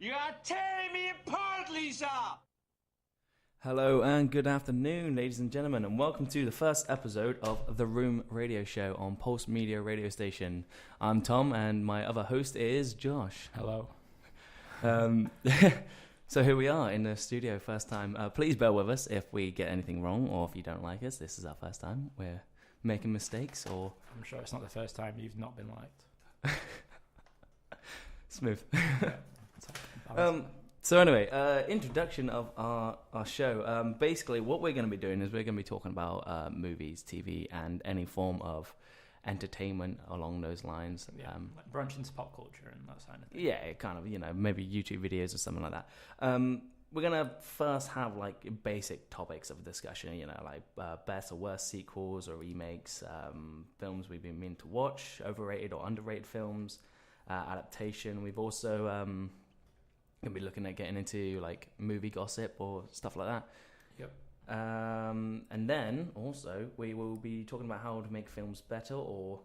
You are tearing me apart, Lisa! Hello and good afternoon, ladies and gentlemen, and welcome to the first episode of The Room Radio Show on Pulse Media Radio Station. I'm Tom, and my other host is Josh. Hello. So here we are in the studio, first time. Please bear with us if we get anything wrong, or if you don't like us. This is our first time. We're making mistakes, or... I'm sure it's not the first time you've not been liked. Smooth. Yeah. So anyway, introduction of our show. Basically, what we're going to be doing is we're going to be talking about movies, TV, and any form of entertainment along those lines. Yeah, like brunch into pop culture and that kind of thing. Yeah, kind of, maybe YouTube videos or something like that. We're going to first have, like, basic topics of discussion, like best or worst sequels or remakes, films we've been meaning to watch, overrated or underrated films, adaptation. We've also... gonna be looking at getting into like movie gossip or stuff like that. Yep. And then also we will be talking about how to make films better, or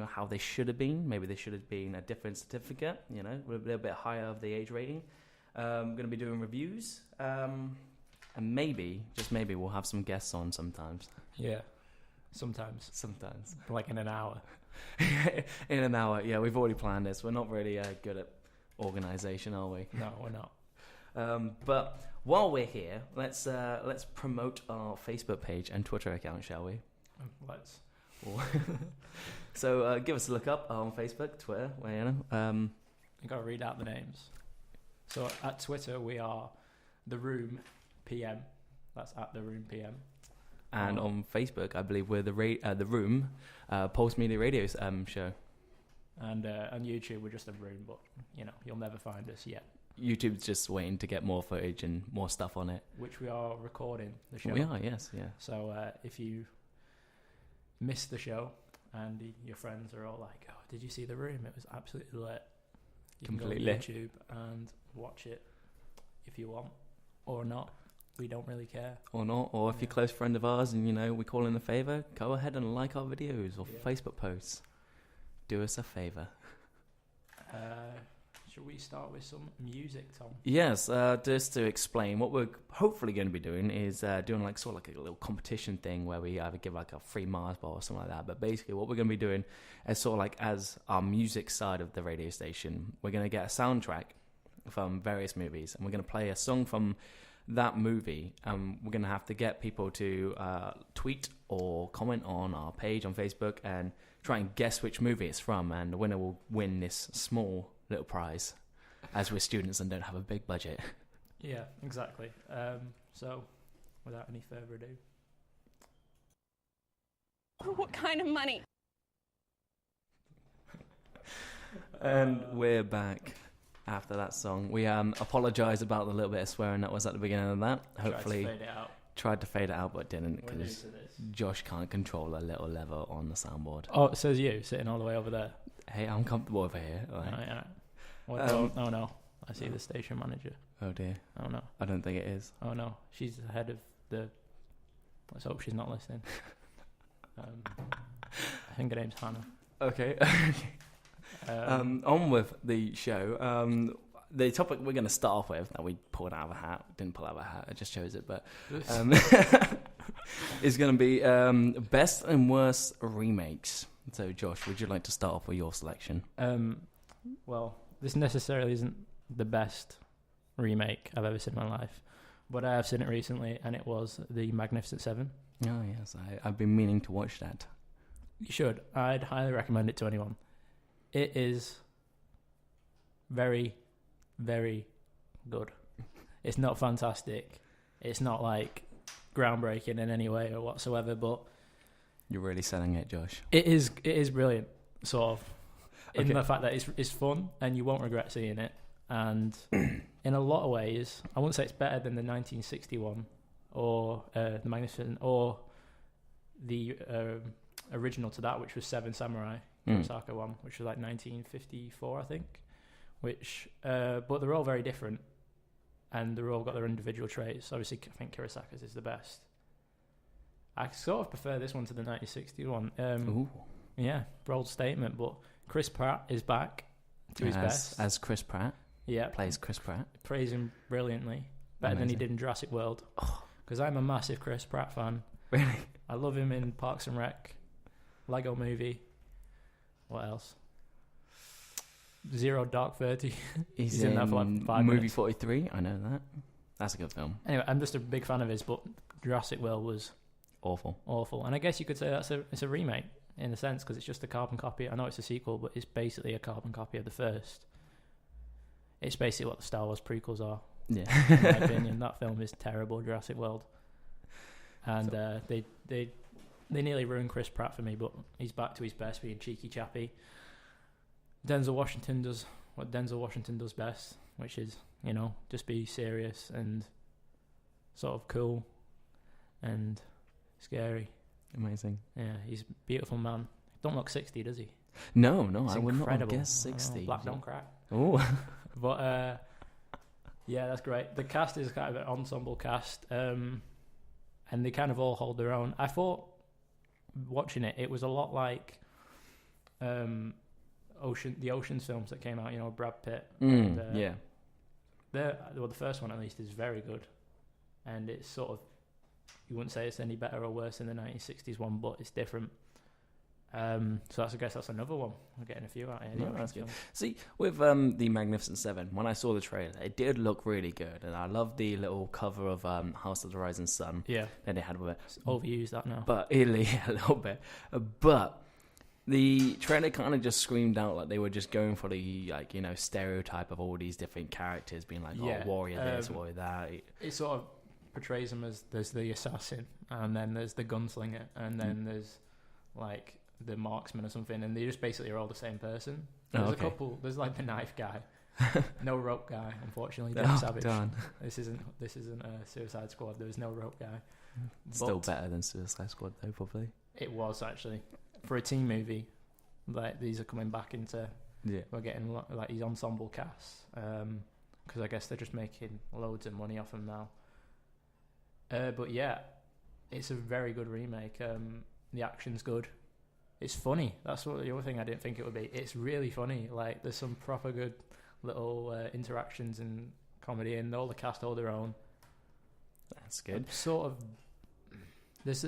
how they should have been. Maybe they should have been a different certificate. A little bit higher of the age rating. Going to be doing reviews, and maybe, just maybe, we'll have some guests on sometimes. Yeah. Sometimes. Like in an hour. In an hour. Yeah, we've already planned this. We're not really good at organisation, are we? No, we're not. But while we're here, let's promote our Facebook page and Twitter account, shall we? Let's. So give us a look up on Facebook, Twitter. You got to read out the names. So at Twitter we are The Room PM. That's at The Room PM. And on Facebook, I believe we're the Room Pulse Media Radio show. And on YouTube, we're just a room, but, you'll never find us yet. YouTube's just waiting to get more footage and more stuff on it. Which we are recording the show. We are, yes, yeah. So if you miss the show and your friends are all like, oh, did you see The Room? It was absolutely lit. You Completely. can go on YouTube and watch it if you want, or not. We don't really care. Or not, or if you're a close friend of ours and, we call in a favour, go ahead and like our videos or Facebook posts. Do us a favour. Should we start with some music, Tom? Yes, just to explain, what we're hopefully going to be doing is doing like sort of like a little competition thing where we either give like a free Mars bar or something like that. But basically what we're going to be doing is sort of like as our music side of the radio station, we're going to get a soundtrack from various movies and we're going to play a song from that movie. We're going to have to get people to tweet or comment on our page on Facebook and try and guess which movie it's from, and the winner will win this small little prize, as we're students and don't have a big budget. Yeah, exactly. So, without any further ado. What kind of money? And we're back after that song. We apologise about the little bit of swearing that was at the beginning of that. Hopefully tried to fade it out but didn't, because Josh can't control a little lever on the soundboard. Oh, it says you sitting all the way over there. Hey, I'm comfortable over here. Right. Oh no, I see the station manager. Oh dear. Oh no, I don't think it is. Oh no, she's the head of the... Let's hope she's not listening. I think her name's Hannah. Okay. On with the show. The topic we're going to start off with, that we pulled out of a hat, didn't pull out of a hat, it just shows it, but is going to be best and worst remakes. So, Josh, would you like to start off with your selection? Well, this necessarily isn't the best remake I've ever seen in my life, but I have seen it recently, and it was The Magnificent Seven. Oh, yes, I've been meaning to watch that. You should. I'd highly recommend it to anyone. It is very, very good. It's not fantastic. It's not like groundbreaking in any way or whatsoever, but you're really selling it, Josh. It is brilliant, sort of, in the fact that it's fun and you won't regret seeing it. And in a lot of ways, I wouldn't say it's better than the 1961 or the Magnificent or the original to that, which was Seven Samurai, Osaka one, which was like 1954, I think. Which, but they're all very different, and they're all got their individual traits. Obviously, I think Kurosaka's is the best. I sort of prefer this one to the 1961. Yeah, bold statement, but Chris Pratt is back to his best. As Chris Pratt? Yeah. Plays Chris Pratt. Praise him brilliantly. Better than he did in Jurassic World. Because I'm a massive Chris Pratt fan. Really? I love him in Parks and Rec, Lego Movie. What else? Zero Dark 30. He's in that for like 5 Movie minutes. 43. I know that. That's a good film. Anyway, I'm just a big fan of his, but Jurassic World was awful. And I guess you could say it's a remake in a sense because it's just a carbon copy. I know it's a sequel, but it's basically a carbon copy of the first. It's basically what the Star Wars prequels are. Yeah. In my opinion, that film is terrible, Jurassic World. And they nearly ruined Chris Pratt for me, but he's back to his best, being cheeky chappy. Denzel Washington does what Denzel Washington does best, which is, just be serious and sort of cool and scary. Amazing. Yeah, he's a beautiful man. Don't look 60, does he? No, It's I would not have incredible. guessed 60. Black don't crack. Oh. But yeah, that's great. The cast is kind of an ensemble cast, and they kind of all hold their own. I thought watching it was a lot like the Ocean's films that came out. Brad Pitt. Yeah. The first one at least is very good, and it's sort of, you wouldn't say it's any better or worse than the 1960s one, but it's different. So I guess that's another one. We're getting a few out here. No, that's good. See, with the Magnificent Seven, when I saw the trailer, it did look really good, and I loved the little cover of House of the Rising Sun. Yeah, that they had with it. It's overused that now, but a little bit. But the trailer kind of just screamed out like they were just going for the stereotype of all these different characters being like, warrior this, warrior that. It sort of portrays them as there's the assassin, and then there's the gunslinger, and then there's like the marksman or something, and they just basically are all the same person. There's a couple. There's like the knife guy, no rope guy. Unfortunately, Savage. Darn. This isn't a Suicide Squad. There was no rope guy. Still better than Suicide Squad though, probably. It was actually for a teen movie. Like these are coming back into. Yeah. We're getting like these ensemble casts because I guess they're just making loads of money off them now. But yeah, it's a very good remake. The action's good. It's funny. That's what the other thing I didn't think it would be. It's really funny. Like there's some proper good little interactions and comedy, and all the cast hold their own. That's good. Sort of. There's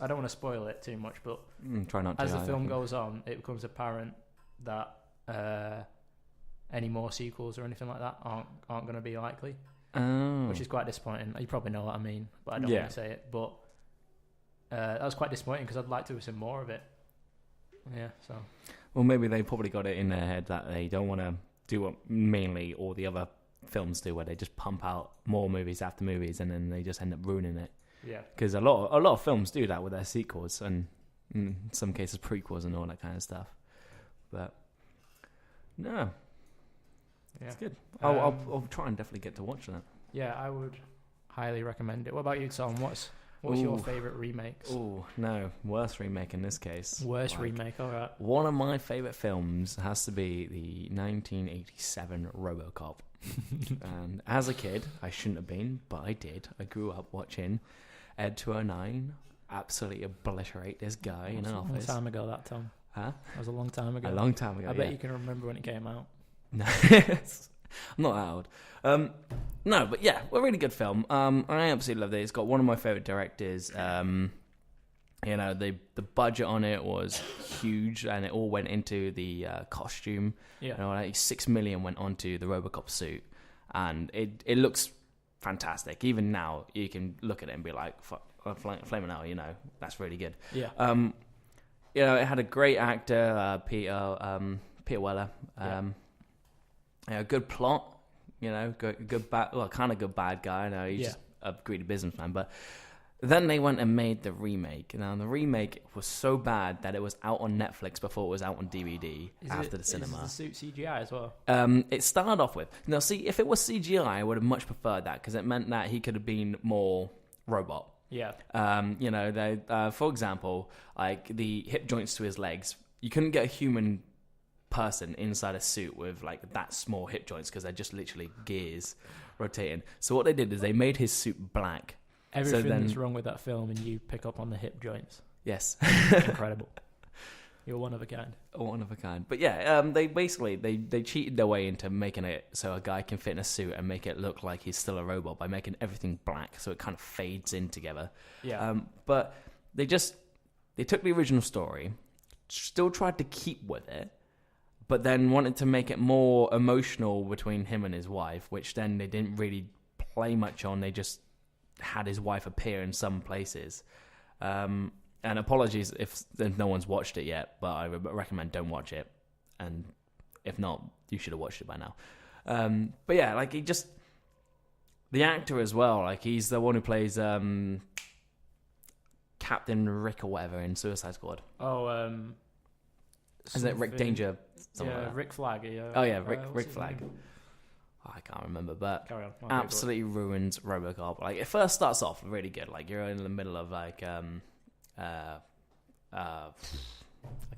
I don't want to spoil it too much, but try not to. As the film goes on, it becomes apparent that any more sequels or anything like that aren't going to be likely. Oh. Which is quite disappointing. You probably know what I mean, but I don't want to say it. But that was quite disappointing because I'd like to have seen more of it. Yeah, so. Well, maybe they probably got it in their head that they don't want to do what mainly all the other films do, where they just pump out more movies after movies, and then they just end up ruining it. Yeah. Because a lot of films do that with their sequels, and in some cases prequels and all that kind of stuff. But no, it's good. I'll try and definitely get to watch that. Yeah, I would highly recommend it. What about you, Tom? What's your favourite remakes? Oh, no. Worst remake in this case. Worst remake, all right. One of my favourite films has to be the 1987 RoboCop. And as a kid, I shouldn't have been, but I did. I grew up watching Ed 209 absolutely obliterate this guy in an office. A long time ago, that, Tom. Huh? That was a long time ago. A long time ago, I bet you can remember when it came out. No, I'm not that old. No, but yeah, a really good film. I absolutely loved it. It's got one of my favourite directors. The budget on it was huge, and it all went into the costume. Yeah, like $6 million went onto the RoboCop suit, and it looks fantastic. Even now, you can look at it and be like, "Flaming hell," that's really good. Yeah. It had a great actor, Peter Weller. Good plot, good bad, kind of good bad guy. I know he's just a greedy businessman, but then they went and made the remake. Now the remake was so bad that it was out on Netflix before it was out on DVD after the cinema. Is the suit CGI as well? It started off with see, if it was CGI, I would have much preferred that because it meant that he could have been more robot. Yeah. For example, like the hip joints to his legs, you couldn't get a human person inside a suit with like that small hip joints because they're just literally gears rotating. So what they did is they made his suit black. Everything that's wrong with that film, and you pick up on the hip joints. Yes. Incredible. You're one of a kind. One of a kind. But yeah, they basically they cheated their way into making it so a guy can fit in a suit and make it look like he's still a robot by making everything black, so it kind of fades in together. Yeah. But they took the original story, still tried to keep with it, but then wanted to make it more emotional between him and his wife, which then they didn't really play much on. They just had his wife appear in some places. And apologies if no one's watched it yet, but I recommend don't watch it. And if not, you should have watched it by now. But yeah, like the actor as well, like he's the one who plays Captain Rick or whatever in Suicide Squad. Oh, Is it Rick Danger? Yeah, like Rick Flag. Yeah. Oh yeah, Rick Flag. I can't remember, but Carry on. absolutely ruins RoboCop. Like it first starts off really good. Like you're in the middle of like I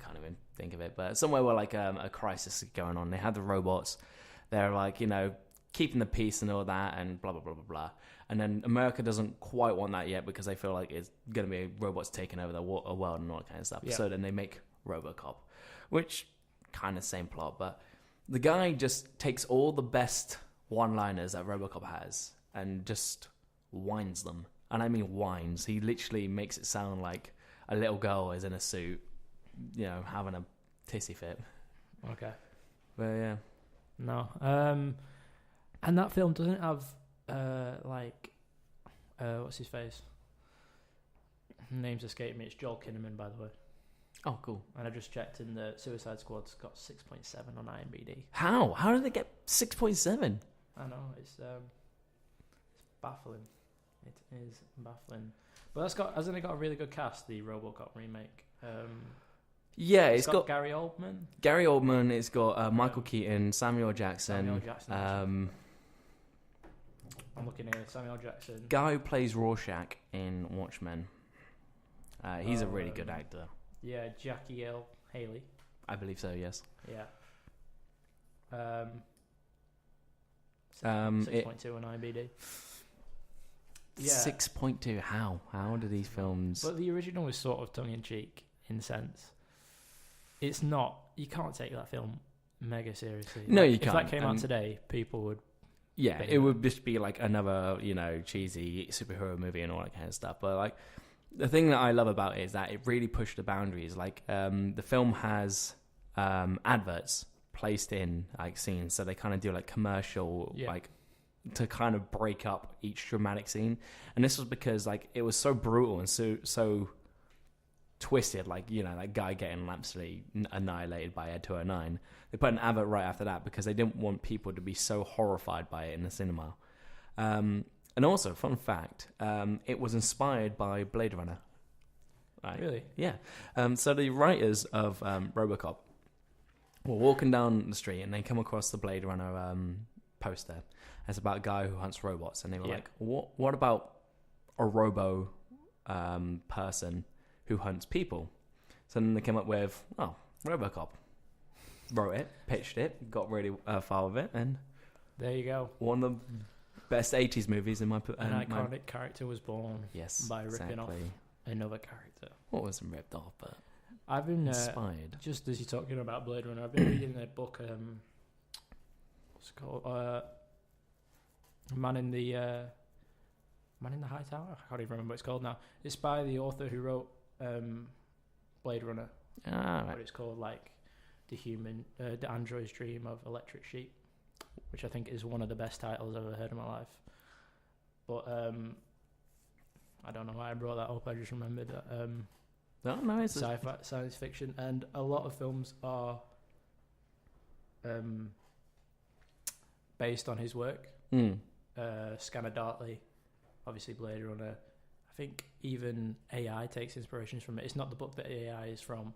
can't even think of it, but somewhere where like a crisis is going on. They have the robots. They're like, keeping the peace and all that and blah, blah, blah, blah, blah. And then America doesn't quite want that yet because they feel like it's going to be robots taking over the world and all that kind of stuff. Yeah. So then they make RoboCop, which kind of same plot, but the guy just takes all the best one-liners that RoboCop has and just whines them. And I mean whines. He literally makes it sound like a little girl is in a suit, having a tissy fit. Okay. But yeah. No. And that film doesn't have what's his face? Name's escaping me. It's Joel Kinnaman, by the way. Oh, cool. And I just checked, and the Suicide Squad's got 6.7 on IMDb. How? How did they get 6.7? I know, it's baffling. It is baffling. But hasn't it got a really good cast, the RoboCop remake? Yeah, it's got Gary Oldman. Gary Oldman. It's got Michael Keaton, Samuel Jackson. I'm looking here. Samuel Jackson. Guy who plays Rorschach in Watchmen. He's a really good actor. Yeah, Jackie L. Haley. I believe so. Yes. Yeah. 6.2 on IMDb. Yeah. 6.2. How? How do these films? But the original is sort of tongue-in-cheek in a sense. It's not. You can't take that film mega seriously. No, you if can't. If that came out today, people would. Yeah, it would just be like another, cheesy superhero movie and all that kind of stuff. But like, the thing that I love about it is that it really pushed the boundaries. Like, the film has adverts placed in like scenes, so they kind of do like commercial, like to kind of break up each dramatic scene. And this was because like it was so brutal and so twisted. Like that guy getting absolutely annihilated by Ed 209. They put an advert right after that because they didn't want people to be so horrified by it in the cinema. And also, fun fact, it was inspired by Blade Runner. Right? Really? Yeah. So the writers of RoboCop were walking down the street and they come across the Blade Runner poster. It's about a guy who hunts robots. And they were like, what about a robo person who hunts people? So then they came up with, RoboCop. Wrote it, pitched it, got really far with it, and there you go. One of the best 80s movies in my... An iconic character was born by ripping exactly. off another character. Well, it wasn't ripped off, but I've been inspired. Just as you're talking about Blade Runner, I've been reading a book, what's it called? Man in the High Tower? I can't even remember what it's called now. It's by the author who wrote Blade Runner. Right. But it's called like the android's dream of electric sheep, which I think is one of the best titles I've ever heard in my life. But I don't know why I brought that up. I just remembered that it's sci-fi, science fiction, and a lot of films are based on his work. Scanner Darkly, obviously Blade Runner. I think even AI takes inspirations from it. It's not the book that AI is from.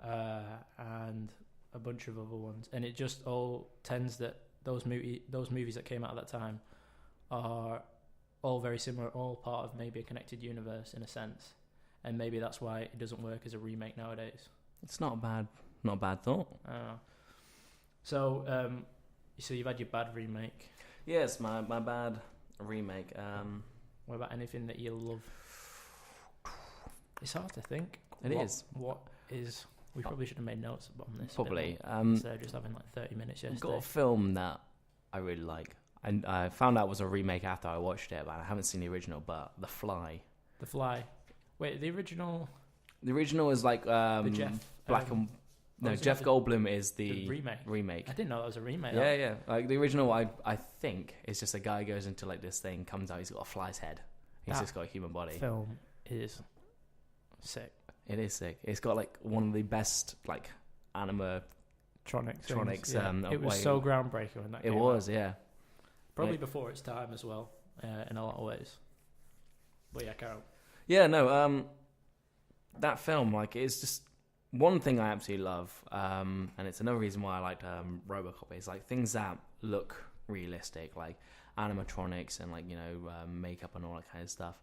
And a bunch of other ones, and it just all tends that those movies that came out at that time are all very similar, all part of maybe a connected universe in a sense, and maybe that's why it doesn't work as a remake nowadays. It's not a bad thought. So you've had your bad remake. Yes, my bad remake. What about anything that you love? It's hard to think. It is. What is We probably should have made notes on this. Probably. Instead of just having like 30 minutes yesterday. Got a film that I really like. And I found out it was a remake after I watched it, but I haven't seen the original. But The Fly. The Fly. Wait, the original. The original is like the Jeff. Jeff Goldblum is the remake. I didn't know that was a remake. Yeah. Like the original, I think is just a guy goes into like this thing, comes out, he's got a fly's head. He's just got a human body. Film is sick. It is sick. It's got like one of the best like animatronics. Yeah. It was so groundbreaking when that came was, out. yeah. Probably before its time as well, in a lot of ways. But yeah, Carol. Yeah, no. That film, like, it's just one thing I absolutely love, and it's another reason why I liked RoboCop. Is like things that look realistic, like animatronics and like makeup and all that kind of stuff.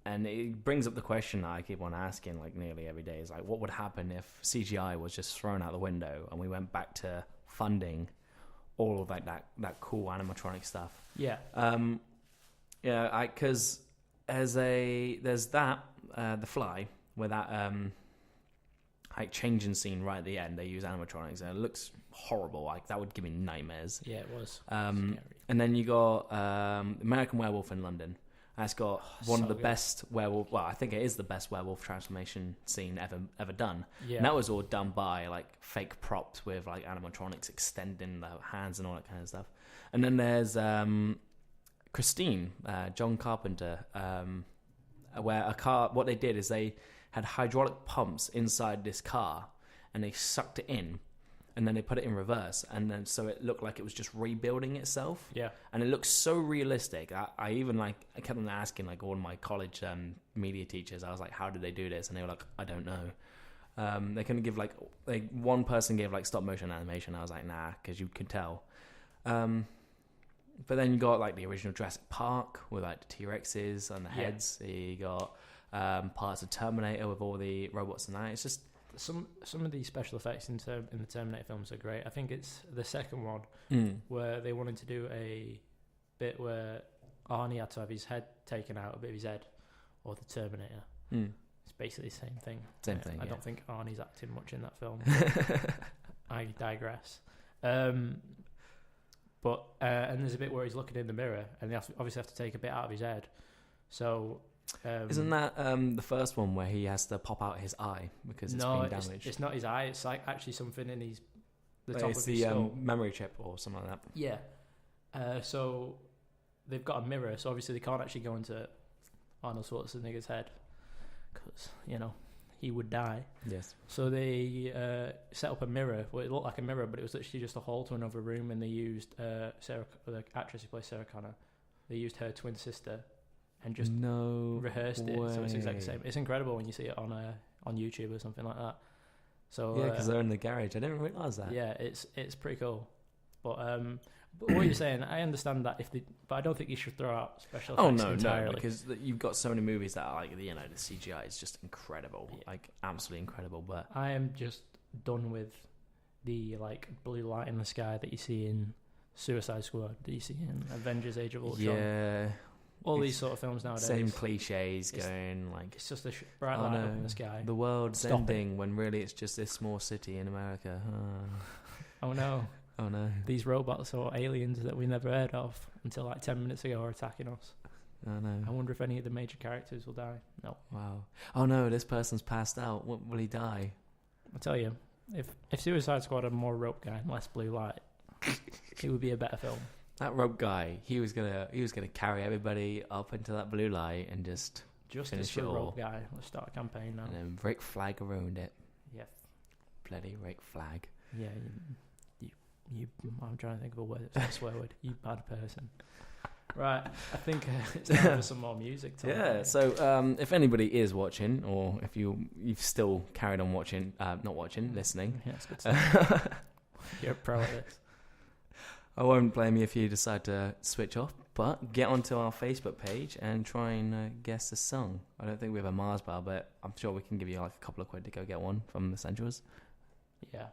And it brings up the question that I keep on asking, like nearly every day, is like, what would happen if CGI was just thrown out the window and we went back to funding all of like that cool animatronic stuff? Yeah. Because there's that The Fly, where that like changing scene right at the end, they use animatronics and it looks horrible. Like that would give me nightmares. Yeah, it was. And then you got American Werewolf in London. That's got one of the best werewolf. Well, I think it is the best werewolf transformation scene ever done. Yeah. And that was all done by like fake props with like animatronics extending the hands and all that kind of stuff. And then there's Christine, John Carpenter, where a car. What they did is they had hydraulic pumps inside this car, and they sucked it in. And then they put it in reverse, and then so it looked like it was just rebuilding itself. Yeah, and it looks so realistic. I even I kept on asking like all of my college media teachers. I was like, "How did they do this?" And they were like, "I don't know." They couldn't give like one person gave like stop motion animation. I was like, "Nah," because you could tell. But then you got like the original Jurassic Park with like the T-Rexes on the heads. You got parts of Terminator with all the robots and that. It's just. Some of the special effects in the Terminator films are great. I think it's the second one where they wanted to do a bit where Arnie had to have his head taken out, a bit of his head, or the Terminator. It's basically the same thing. I don't think Arnie's acting much in that film. I digress. And there's a bit where he's looking in the mirror, and they obviously have to take a bit out of his head. So. Isn't that the first one where he has to pop out his eye because it's been damaged? It's not his eye. It's like actually something in the top of his skull. Memory chip or something like that. Yeah. So they've got a mirror, so obviously they can't actually go into Arnold Schwarzenegger's head because he would die. Yes. So they set up a mirror. Well, it looked like a mirror, but it was literally just a hole to another room, and they used the actress who plays Sarah Connor. They used her twin sister. And just rehearsed it, so it's exactly the same. It's incredible when you see it on YouTube or something like that. So yeah, because they're in the garage. I didn't realise that. Yeah, it's pretty cool. But what you're saying, I understand that but I don't think you should throw out special effects entirely. No, because you've got so many movies that are like the CGI is just incredible, like absolutely incredible. But I am just done with the like blue light in the sky that you see in Suicide Squad, that you see in Avengers: Age of Ultron. Yeah. All these sort of films nowadays. Same cliches going like... It's just a bright light up in the sky. The world's ending when really it's just this small city in America. Oh no. Oh no. These robots or aliens that we never heard of until like 10 minutes ago are attacking us. Oh no. I wonder if any of the major characters will die. No. Wow. Oh no, this person's passed out. Will he die? I'll tell you, if Suicide Squad had more rope guy and less blue light, it would be a better film. That rope guy, he was gonna carry everybody up into that blue light and just finish it all. Rope guy. Let's start a campaign now. And then Rick Flag ruined it. Yeah. Bloody Rick Flag. Yeah. You. I'm trying to think of a word that's not a swear word. You bad person. Right. I think it's time for some more music. Yeah. So if anybody is watching, or if you've still carried on watching, not watching, listening. Yeah, it's good stuff. You're a pro at this. I won't blame you if you decide to switch off, but get onto our Facebook page and try and guess the song. I don't think we have a Mars bar, but I'm sure we can give you like a couple of quid to go get one from Essentials. Yeah.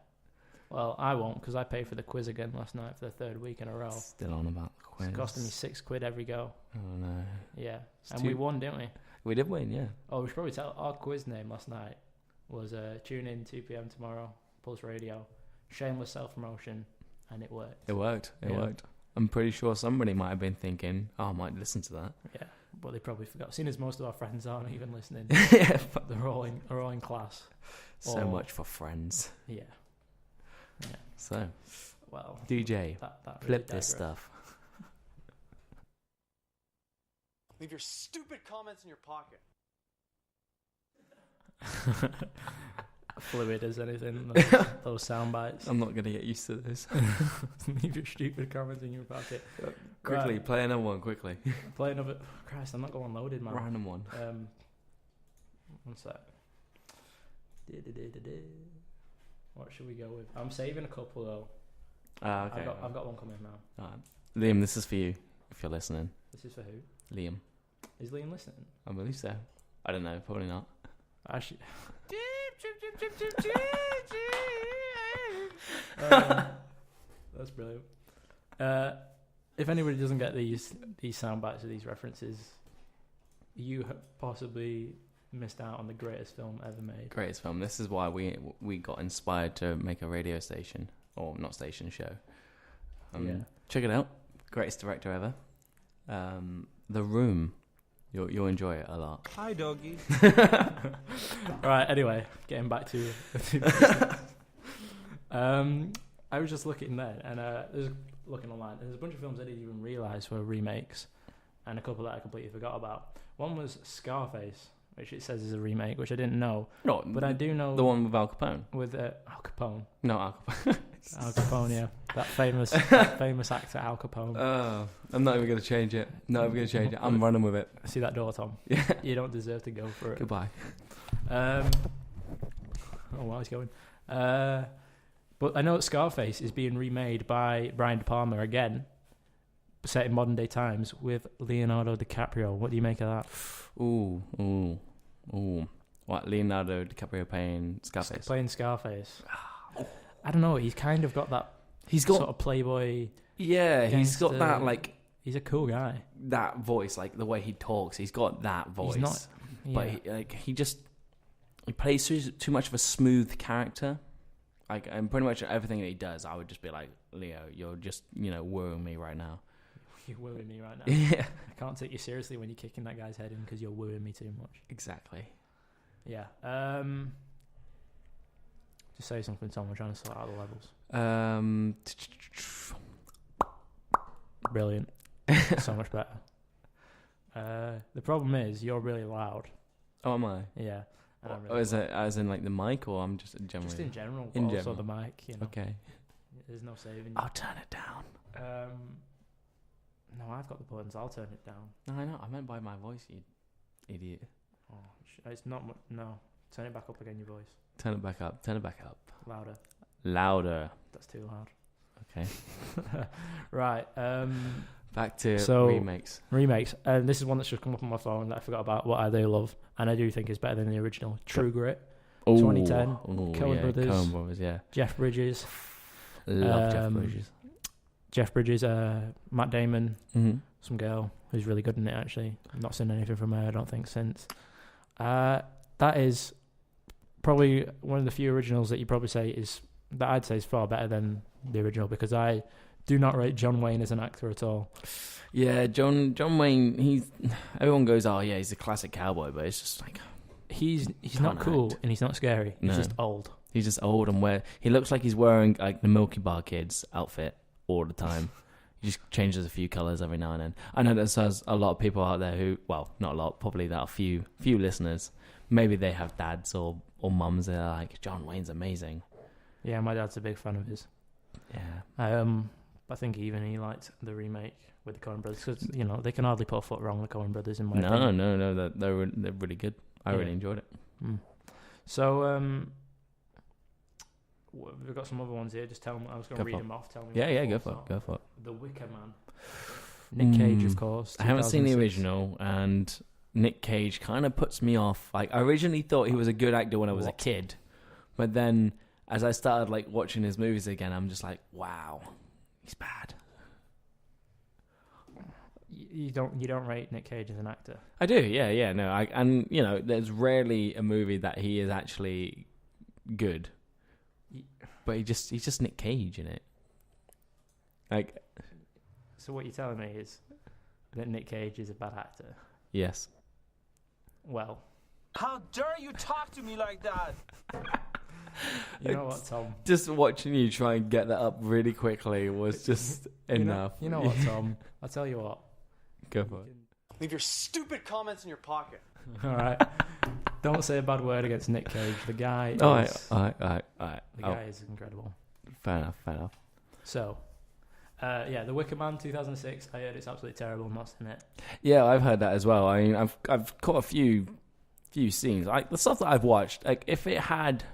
Well, I won't, because I paid for the quiz again last night for the third week in a row. Still on about the quiz. It's costing me £6 every go. Oh no. Yeah. We won, didn't we? We did win, yeah. Oh, we should probably tell our quiz name last night was tune in 2 p.m. tomorrow, Pulse Radio, shameless self-promotion, and it worked. It worked. It worked. I'm pretty sure somebody might have been thinking, oh, I might listen to that. Yeah, but they probably forgot. Seeing as most of our friends aren't even listening, Yeah. they're all in class. So much for friends. Yeah. Yeah. So, well, DJ, that really flip this digressed. stuff. Leave your stupid comments in your pocket. Fluid as anything. Those sound bites. I'm not going to get used to this. Leave your stupid comments in your pocket. Quickly, Right. play another one, quickly. Play another. Christ, I'm not going loaded, man. Random one. One sec. What should we go with? I'm saving a couple though. Okay. I've got one coming now. Alright. Liam, this is for you, if you're listening. This is for who? Liam. Is Liam listening? I believe so. I don't know, probably not. Actually, that's brilliant. If anybody doesn't get these sound bites or these references, you possibly missed out on the greatest film ever made. Greatest film. This is why we got inspired to make a radio station, or not station, show. Check it out. Greatest director ever. The Room. You'll enjoy it a lot. Hi, doggy. Right, anyway, getting back to I was just looking then, and looking online, and there's a bunch of films I didn't even realise were remakes, and a couple that I completely forgot about. One was Scarface, which it says is a remake, which I didn't know. No, but I do know the one with Al Capone. With Al Capone. No, Al Capone. Al Capone, yeah, that famous actor Al Capone. I'm not even going to change it. I'm running with it. See that door, Tom? Yeah. You don't deserve to go for it. Goodbye. Oh, wow, he's going. But I know that Scarface is being remade by Brian De Palma again, set in modern day times with Leonardo DiCaprio. What do you make of that? Ooh. What, Leonardo DiCaprio playing Scarface? Playing Scarface. I don't know. He's kind of got that. He's got sort of playboy. Yeah, he's got that like. He's a cool guy. That voice, like the way he talks, he's got that voice. He's not. Yeah. But he plays too much of a smooth character. Like, and pretty much everything that he does, I would just be like, Leo, you're just wooing me right now. You're wooing me right now. Yeah. I can't take you seriously when you're kicking that guy's head in because you're wooing me too much. Exactly. Yeah. Just say something, Tom. We're trying to sort out the levels. Brilliant. So much better. The problem is you're really loud. Oh, am I? Yeah. Is it as in like the mic, or I'm just generally? Just in general. In also general. the mic. Okay. There's no saving. I'll turn it down. No, I've got the buttons. I'll turn it down. No, I know. I meant by my voice, you idiot. Oh, it's not. No, turn it back up again. Your voice. Turn it back up. Louder. That's too loud. Okay. Right. Back to remakes. Remakes. This is one that's just come up on my phone that I forgot about. What I do love, and I do think is better than the original. True Grit. 2010. Coen Brothers. Yeah. Jeff Bridges. Love Jeff Bridges. Jeff Bridges. Matt Damon. Mm-hmm. Some girl who's really good in it. Actually, I've not seen anything from her. I don't think since. That is probably one of the few originals that you probably say is that I'd say is far better than the original, because I do not rate John Wayne as an actor at all. Yeah, John Wayne. Everyone goes, oh yeah, he's a classic cowboy, but it's just like he's not cool and he's not scary. He's just old. He's just old, and he looks like he's wearing like the Milky Bar Kids outfit all the time. He just changes a few colours every now and then. I know there's a lot of people out there who, well, not a lot, probably that a few listeners. Maybe they have dads or mums that are like, John Wayne's amazing. Yeah, my dad's a big fan of his. Yeah. I think even he liked the remake with the Coen Brothers, because they can hardly put a foot wrong, the Coen Brothers, in my opinion. No, they're really good. I really enjoyed it. So we've got some other ones here. Just tell me. I was going to read them off. Tell me. Yeah, go for it. The Wicker Man. Nick Cage, of course. I haven't seen the original, and Nick Cage kind of puts me off. Like, I originally thought he was a good actor when I was a kid, but then as I started like watching his movies again, I'm just like, wow, he's bad. you don't rate Nick Cage as an actor? I do, yeah. No, and you know, there's rarely a movie that he is actually good, but he's just Nick Cage in it. Like, so what you're telling me is that Nick Cage is a bad actor? Yes. Well, How dare you talk to me like that? you know what, Tom? Just watching you try and get that up really quickly was just enough. You know what, Tom? I'll tell you what. Go for it. Leave your stupid comments in your pocket. All right. Don't say a bad word against Nick Cage. The guy is... All right. The guy is incredible. Fair enough. So, The Wicker Man 2006. I heard it's absolutely terrible. I'm not seen it. Yeah, I've heard that as well. I mean, I've caught a few scenes. Like the stuff that I've watched, like if it had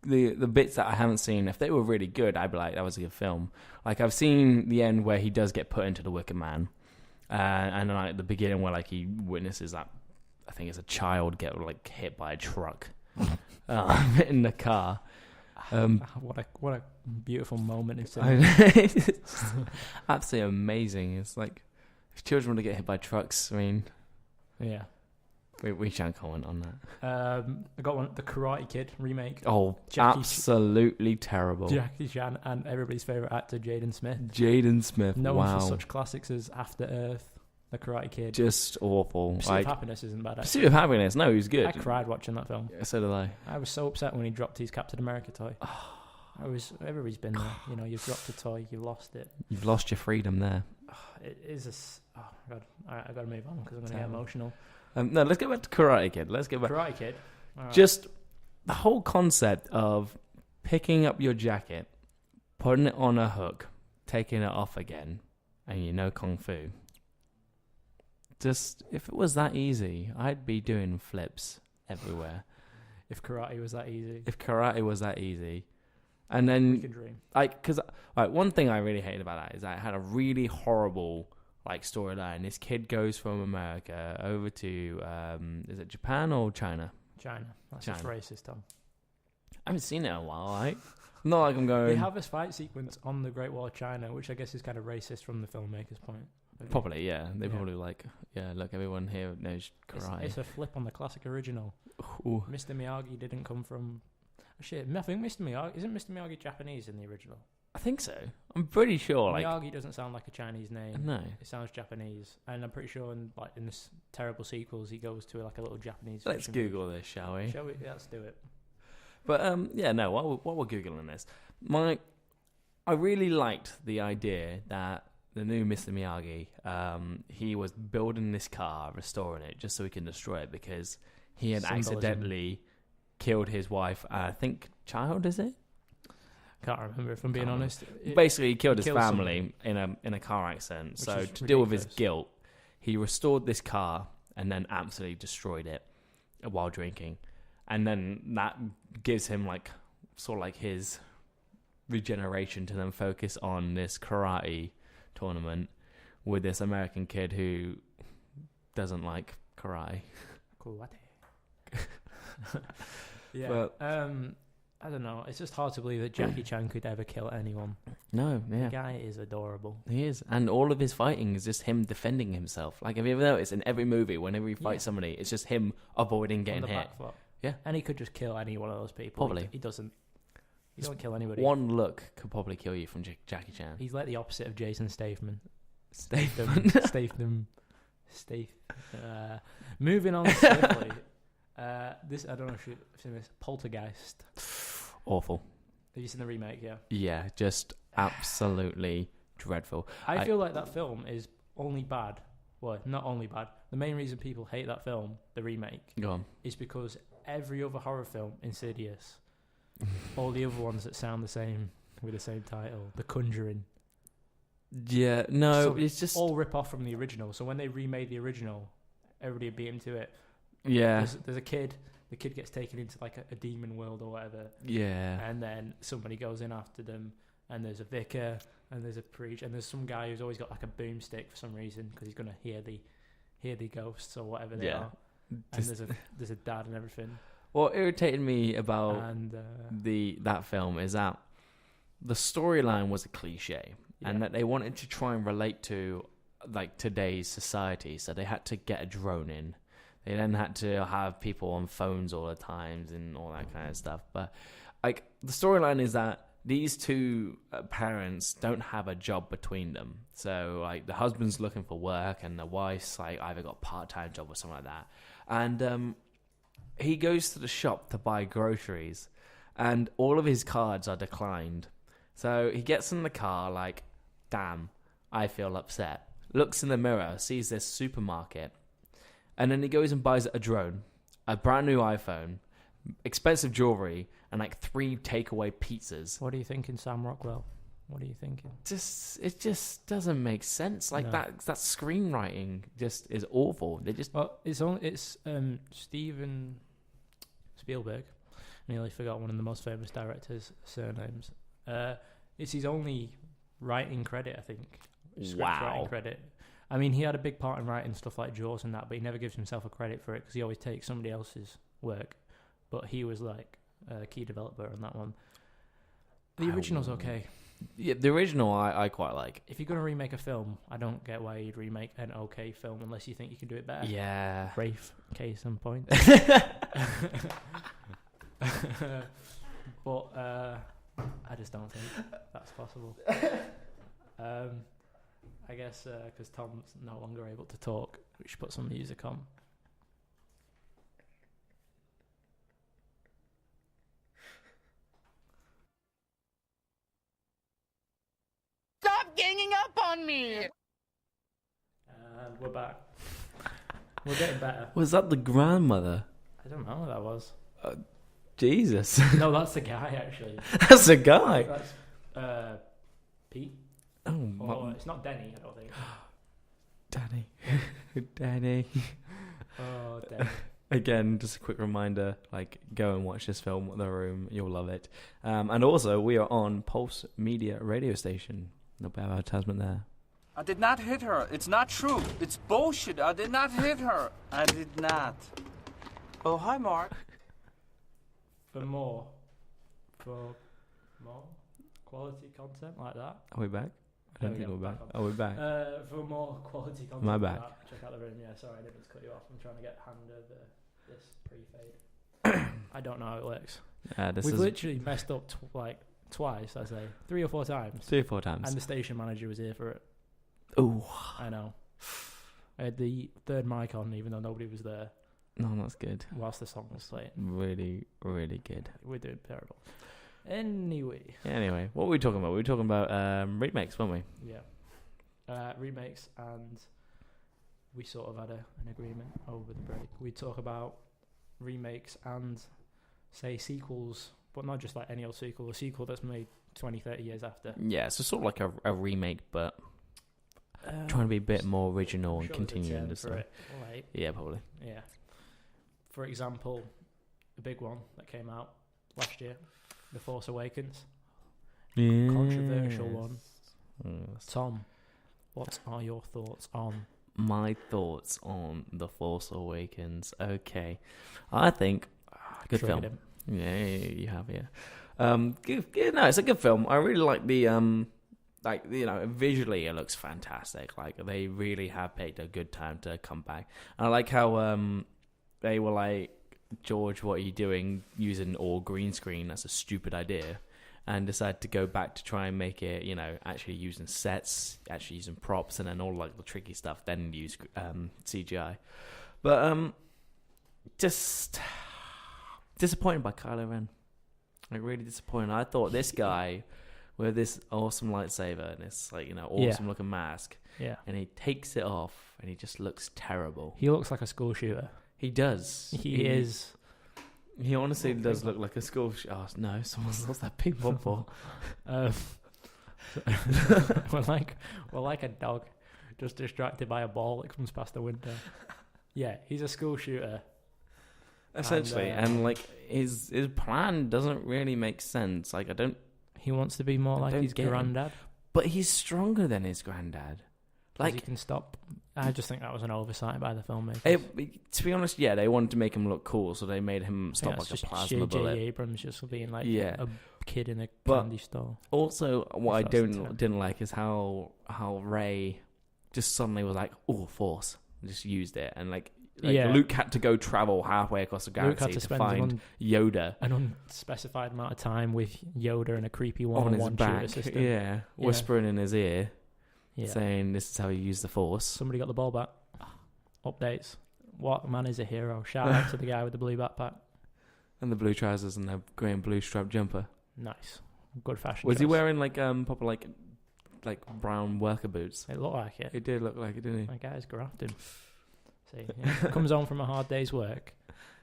the bits that I haven't seen, if they were really good, I'd be like, that was a good film. Like I've seen the end where he does get put into the Wicker Man, and like the beginning where like he witnesses that, I think it's a child get like hit by a truck in the car. What a beautiful moment in cinema. It's absolutely amazing. It's like if children want to get hit by trucks, I mean, Yeah. we shan't comment on that. I got one, the Karate Kid remake. Oh, absolutely terrible. Jackie Chan and everybody's favorite actor Jaden Smith. Jaden Smith, Known wow. for such classics as After Earth, The Karate Kid. Just awful. Pursuit of Happiness isn't bad. Pursuit of Happiness, no, he's good. I cried watching that film. Yeah, so did I. I was so upset when he dropped his Captain America toy. Everybody's been there. You know, you've dropped a toy, you lost it. You've lost your freedom there. It is oh god, I got to move on because I'm going to get emotional. No, let's get back to Karate Kid. Let's get back. Karate Kid. Right. Just the whole concept of picking up your jacket, putting it on a hook, taking it off again, and you know kung fu. Just if it was that easy, I'd be doing flips everywhere. If karate was that easy. If karate was that easy, and We then could dream. because one thing I really hated about that is that it had a really horrible like storyline. This kid goes from America over to is it Japan or China? China. That's China. just racist, Tom. I haven't seen it in a while, right? Not like I'm going. They have this fight sequence on the Great Wall of China, which I guess is kind of racist from the filmmaker's point. Probably, yeah. They Yeah. probably like, yeah, look, everyone here knows karate. It's a flip on the classic original. Ooh. Mr. Miyagi didn't come from... Shit, I think Mr. Miyagi... Isn't Mr. Miyagi Japanese in the original? I think so. I'm pretty sure. Like, Miyagi doesn't sound like a Chinese name. no. It sounds Japanese. And I'm pretty sure in this terrible sequels, he goes to like a little Japanese... Let's fishing Google this, shall we? village. Shall we? Yeah, let's do it. But yeah, no. While we're googling this, I really liked the idea that the new Mr. Miyagi, he was building this car, restoring it, just so he can destroy it because he had Symbolism. accidentally killed his wife. I think child, is it? Can't remember if I'm being Can't honest. Basically, he killed his killed family in a car accident. Which So is to deal with his ridiculous. guilt, he restored this car and then absolutely destroyed it while drinking. And then that gives him like sort of like his regeneration to then focus on this karate tournament with this American kid who doesn't like karate. Karate. Yeah. But- I don't know. It's just hard to believe that Jackie Chan could ever kill anyone. No, The yeah. guy is adorable. He is. And all of his fighting is just him defending himself. Like, have you ever noticed in every movie, whenever he fights Yeah. somebody, it's just him avoiding On getting the hit. back foot. Yeah. And he could just kill any one of those people. Probably. He doesn't. He don't kill anybody. One look could probably kill you from Jackie Chan. He's like the opposite of Jason Statham. Statham. Moving on swiftly. This I don't know if you've seen this. Poltergeist. Awful. Have you seen the remake? Yeah. Yeah, just absolutely dreadful. I feel like that film is only bad. Well, not only bad. The main reason people hate that film, the remake, Go on. is because every other horror film, Insidious, all the other ones that sound the same with the same title, The Conjuring, Yeah, no, So it's just... all rip off from the original. So when they remade the original, everybody beat him to it. yeah, There's a kid. The kid gets taken into like a demon world or whatever, yeah. and then somebody goes in after them. And there's a vicar, and there's a preacher, and there's some guy who's always got like a boomstick for some reason because he's gonna hear the ghosts or whatever they Yeah. are. And there's a dad and everything. What irritated me about And that film is that the storyline was a cliche, and yeah. that they wanted to try and relate to like today's society, so they had to get a drone in. They then had to have people on phones all the times and all that kind of stuff. But like the storyline is that these two parents don't have a job between them. So like the husband's looking for work and the wife's like either got a part-time job or something like that. And he goes to the shop to buy groceries and all of his cards are declined. So he gets in the car like, damn, I feel upset. Looks in the mirror, sees this supermarket. And then he goes and buys a drone, a brand new iPhone, expensive jewelry, and like 3 takeaway pizzas. What are you thinking, Sam Rockwell? What are you thinking? It just doesn't make sense. Like that screenwriting just is awful. They just it's Steven Spielberg. I nearly forgot one of the most famous directors' surnames. It's his only writing credit, I think. Script writing credit. I mean, he had a big part in writing stuff like Jaws and that, but he never gives himself a credit for it because he always takes somebody else's work. But he was like a key developer on that one. The original's okay. Yeah, the original I quite like. If you're going to remake a film, I don't get why you'd remake an okay film unless you think you can do it better. Yeah. Rafe, case in point. But I just don't think that's possible. I guess because Tom's no longer able to talk, we should put some music on. Stop ganging up on me! And we're back. We're getting better. Was that the grandmother? I don't know who that was. Jesus. No, that's the guy, actually. That's a guy. That's Pete. Oh, Or it's not Denny, I don't think. Danny. Danny. Oh, Denny. Again, just a quick reminder, like, go and watch this film, The Room. You'll love it. And also, we are on Pulse Media radio station. No bad advertisement there. I did not hit her. It's not true. It's bullshit. I did not hit her. I did not. Oh, hi, Mark. For more quality content like that. Are we back? I don't think we're back. on. Oh, we're back. For more quality content Am I like back? that, check out The Room. Yeah, sorry, I didn't mean to cut you off. I'm trying to get hand of this pre-fade. I don't know how it works. We've literally messed up twice, I say. 3 or 4 times. 3 or 4 times. And the station manager was here for it. Oh, I know. I had the third mic on even though nobody was there no, that's good. whilst the song was playing. Really, really good. We're doing terrible. Anyway. Anyway, what were we talking about? We were talking about remakes, weren't we? Yeah. Remakes, and we sort of had an agreement over the break. We talk about remakes and, say, sequels, but not just like any old sequel, a sequel that's made 20, 30 years after. Yeah, so sort of like a remake, but trying to be a bit more original and continuing the story. Right. Yeah, probably. Yeah. For example, a big one that came out last year, The Force Awakens. Yeah. Controversial one. Yes. Tom, what are your thoughts on? My thoughts on The Force Awakens. Okay. I think good film. Him. Yeah, you have, yeah. No, it's a good film. I really like the visually it looks fantastic. Like they really have picked a good time to come back. And I like how they were like, George, what are you doing using all green screen? That's a stupid idea. And decided to go back to try and make it, actually using sets, actually using props, and then all like the tricky stuff, then use CGI. But just disappointed by Kylo Ren. Like really disappointed. I thought this guy with this awesome lightsaber and this awesome looking mask, and he takes it off and he just looks terrible. He looks like a school shooter. He does. He is. He honestly does look like a school. Oh no! Someone's lost that ping pong ball. we're like a dog, just distracted by a ball that comes past the window. Yeah, he's a school shooter. Essentially, and like his plan doesn't really make sense. Like He wants to be more like his granddad, but he's stronger than his granddad. Like he can stop. I just think that was an oversight by the filmmakers. To be honest, yeah, they wanted to make him look cool, so they made him stop like a plasma bullet. J.J. Abrams just being like a kid in a candy store. Also, what I didn't like is how Rey just suddenly was like, oh, Force, and just used it, and like Yeah. Luke had to go travel halfway across the Luke galaxy had to to spend find Yoda an unspecified amount of time with Yoda and a creepy on his one-on-one tutor back, assistant. yeah, whispering in his ear, Yeah. saying, "This is how you use the Force." Somebody got the ball back. Updates. What man is a hero? Shout out to the guy with the blue backpack. And the blue trousers and the grey and blue striped jumper. Nice. Good fashion. Was he choice. wearing like proper like brown worker boots? It looked like it. It did look like it, didn't he? That guy's grafting. See, yeah. Comes home from a hard day's work.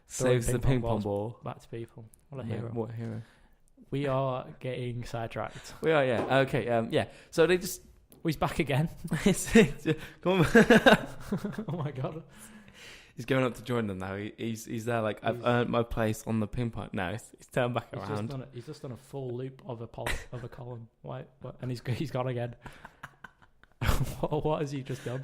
Saves the ping pong balls ball. Back to people. What a Yeah, hero. what a hero. We are getting sidetracked. We are, yeah. Okay, yeah. So they just... Oh, he's back again. Come on. Oh my god. He's going up to join them now. He's there like, I've earned my place on the ping pong. No, he's turned back around. He's just done a full loop of a column. What? And he's gone again. What has he just done?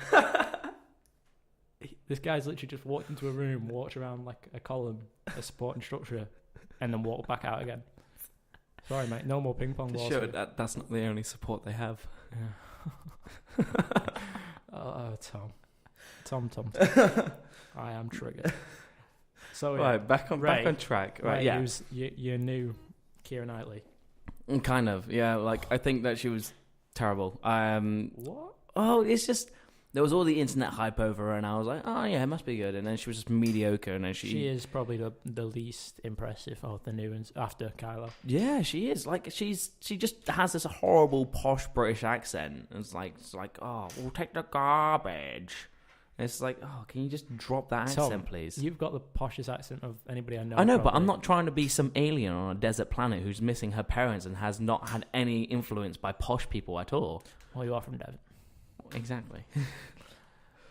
This guy's literally just walked into a room, walked around like a column, a supporting structure, and then walked back out again. Sorry, mate. No more ping pong balls. Sure, that's not the only support they have. Yeah. Oh, Tom. I am triggered. So yeah, Right, back on track. Right, yeah. Who's your new Keira Knightley? Kind of, yeah. Like, I think that she was terrible. What? Oh, it's just... There was all the internet hype over her, and I was like, oh, yeah, it must be good. And then she was just mediocre, and then She is probably the least impressive of the new ones after Kylo. Yeah, she is. Like, she just has this horrible, posh British accent. It's like, oh, we'll take the garbage. And it's like, oh, can you just drop that accent, Tom, please? You've got the poshest accent of anybody I know. I know, but I'm probably. not trying to be some alien on a desert planet who's missing her parents and has not had any influence by posh people at all. Well, you are from Devon. Exactly.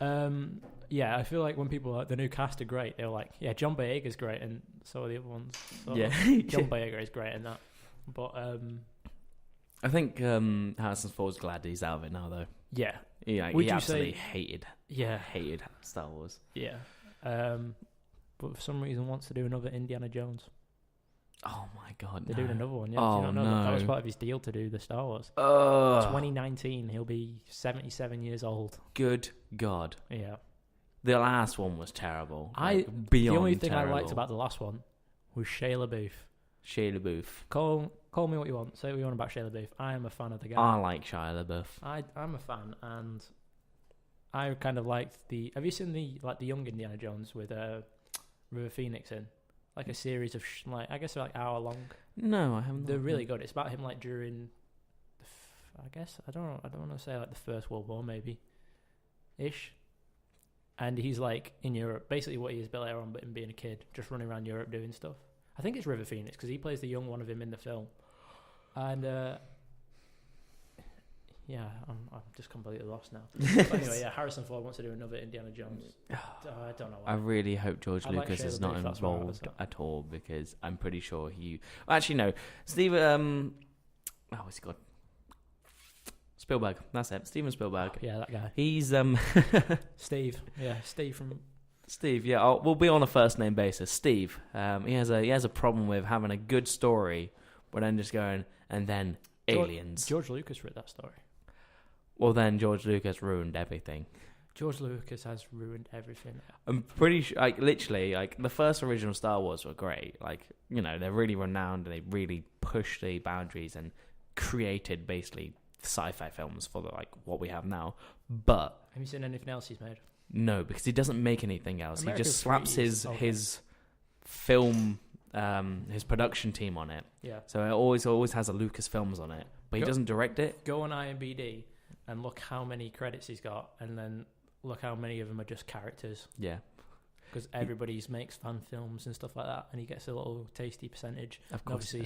Yeah, I feel like when people are the new cast are great, they're like, yeah, John Boyega's great, and so are the other ones. So Yeah. John Boyega is great in that. But I think Harrison Ford's glad he's out of it now, though. yeah, Yeah, Would he you absolutely say- hated Star Wars. yeah. But for some reason wants to do another Indiana Jones. Oh my god, They're no. doing another one. Yeah, Oh, do you not know that was no. part of his deal to do the Star Wars. 2019, he'll be 77 years old. Good God. Yeah. The last one was terrible. The Beyond only thing terrible. I liked about the last one was Shia LaBeouf. Shia LaBeouf. Call me what you want. Say what you want about Shia LaBeouf. I am a fan of the guy. I like Shia LaBeouf. I'm a fan, and I kind of liked the. Have you seen the young Indiana Jones with River Phoenix in? Like a series of I guess they're like hour long. No, I haven't. They're really good. It's about him like during, I guess I don't want to say like the First World War maybe, ish. And he's like in Europe, basically what he is Bill Aaron, but him being a kid, just running around Europe doing stuff. I think it's River Phoenix because he plays the young one of him in the film. And yeah, I'm just completely lost now. But anyway, yeah, Harrison Ford wants to do another Indiana Jones. I don't know why. I really hope George I like Lucas Shia is not LaBeouf, that's why I was involved like- at all, because I'm pretty sure he... Actually, no. Steve... what's he called? Spielberg. That's it. Steven Spielberg. Yeah, that guy. He's... Steve. Yeah, Steve from... Steve, yeah. We'll be on a first-name basis. Steve. He has a problem with having a good story, but then just going, and then aliens. George Lucas wrote that story. Well, then George Lucas ruined everything. George Lucas has ruined everything. I'm pretty sure, literally, the first original Star Wars were great. They're really renowned and they really pushed the boundaries and created basically sci-fi films for what we have now. But Have you seen anything else he's made? no, because he doesn't make anything else. American He just slaps Free is his film, his production team on it. Yeah. So it always has a Lucasfilms on it, but he doesn't direct it. Go on IMDb and look how many credits he's got, and then look how many of them are just characters. Yeah. Because everybody makes fan films and stuff like that, and he gets a little tasty percentage. Of And course. obviously,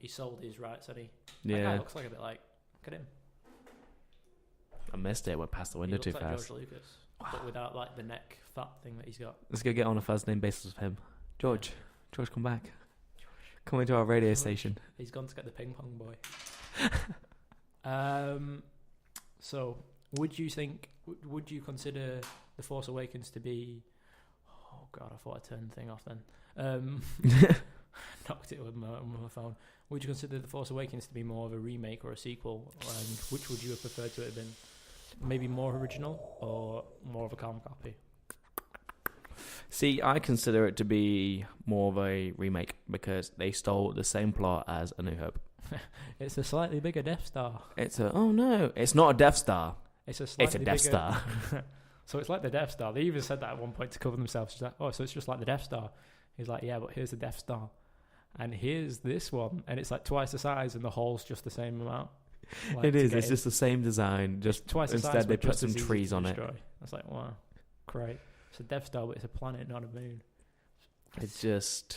he sold his rights, and That guy Yeah. looks like a bit like, look at him. I missed it. Went past the He window looks too like fast. George Lucas, but without the neck fat thing that he's got. Let's go get on a first name basis with him. George, come back. Come into our radio station. He's gone to get the ping pong boy. So, would you consider The Force Awakens to be... Oh, God, I thought I turned the thing off then. Knocked it with my phone. Would you consider The Force Awakens to be more of a remake or a sequel? And which would you have preferred to have been? maybe more original or more of a carbon copy? See, I consider it to be more of a remake because they stole the same plot as A New Hope. It's a slightly bigger Death Star. It's not a Death Star. It's a Death bigger... Star. So it's like the Death Star. They even said that at one point to cover themselves. She's like, oh, so it's just like the Death Star. He's like, yeah, but here's the Death Star. And here's this one. And it's like twice the size and the hall's just the same amount. Like, it is. It's just the same design. Just twice instead the size, they but put just some as easy trees to on it. destroy. I was like, wow, great. It's a Death Star, but it's a planet, not a moon. It's just...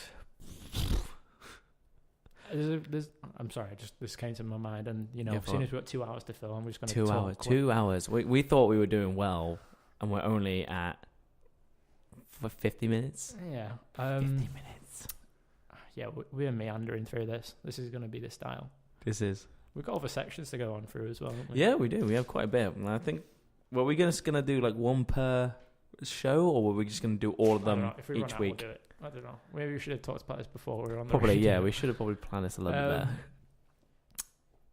I'm sorry, this came to my mind, and as soon as we've got 2 hours to film, I'm just going to 2 hours. 2 hours. We thought we were doing well, and we're only at 50 minutes. Yeah, 50 minutes. Yeah, we're meandering through this. This is going to be the style. This is. We've got other sections to go on through as well, haven't we? Yeah, we do. We have quite a bit. And I think, were we just going to do like one per show, or were we just going to do all of them if we each run out, week? We'll do it. I don't know. Maybe we should have talked about this before we were on the Probably, radio. yeah. We should have probably planned this a little bit better.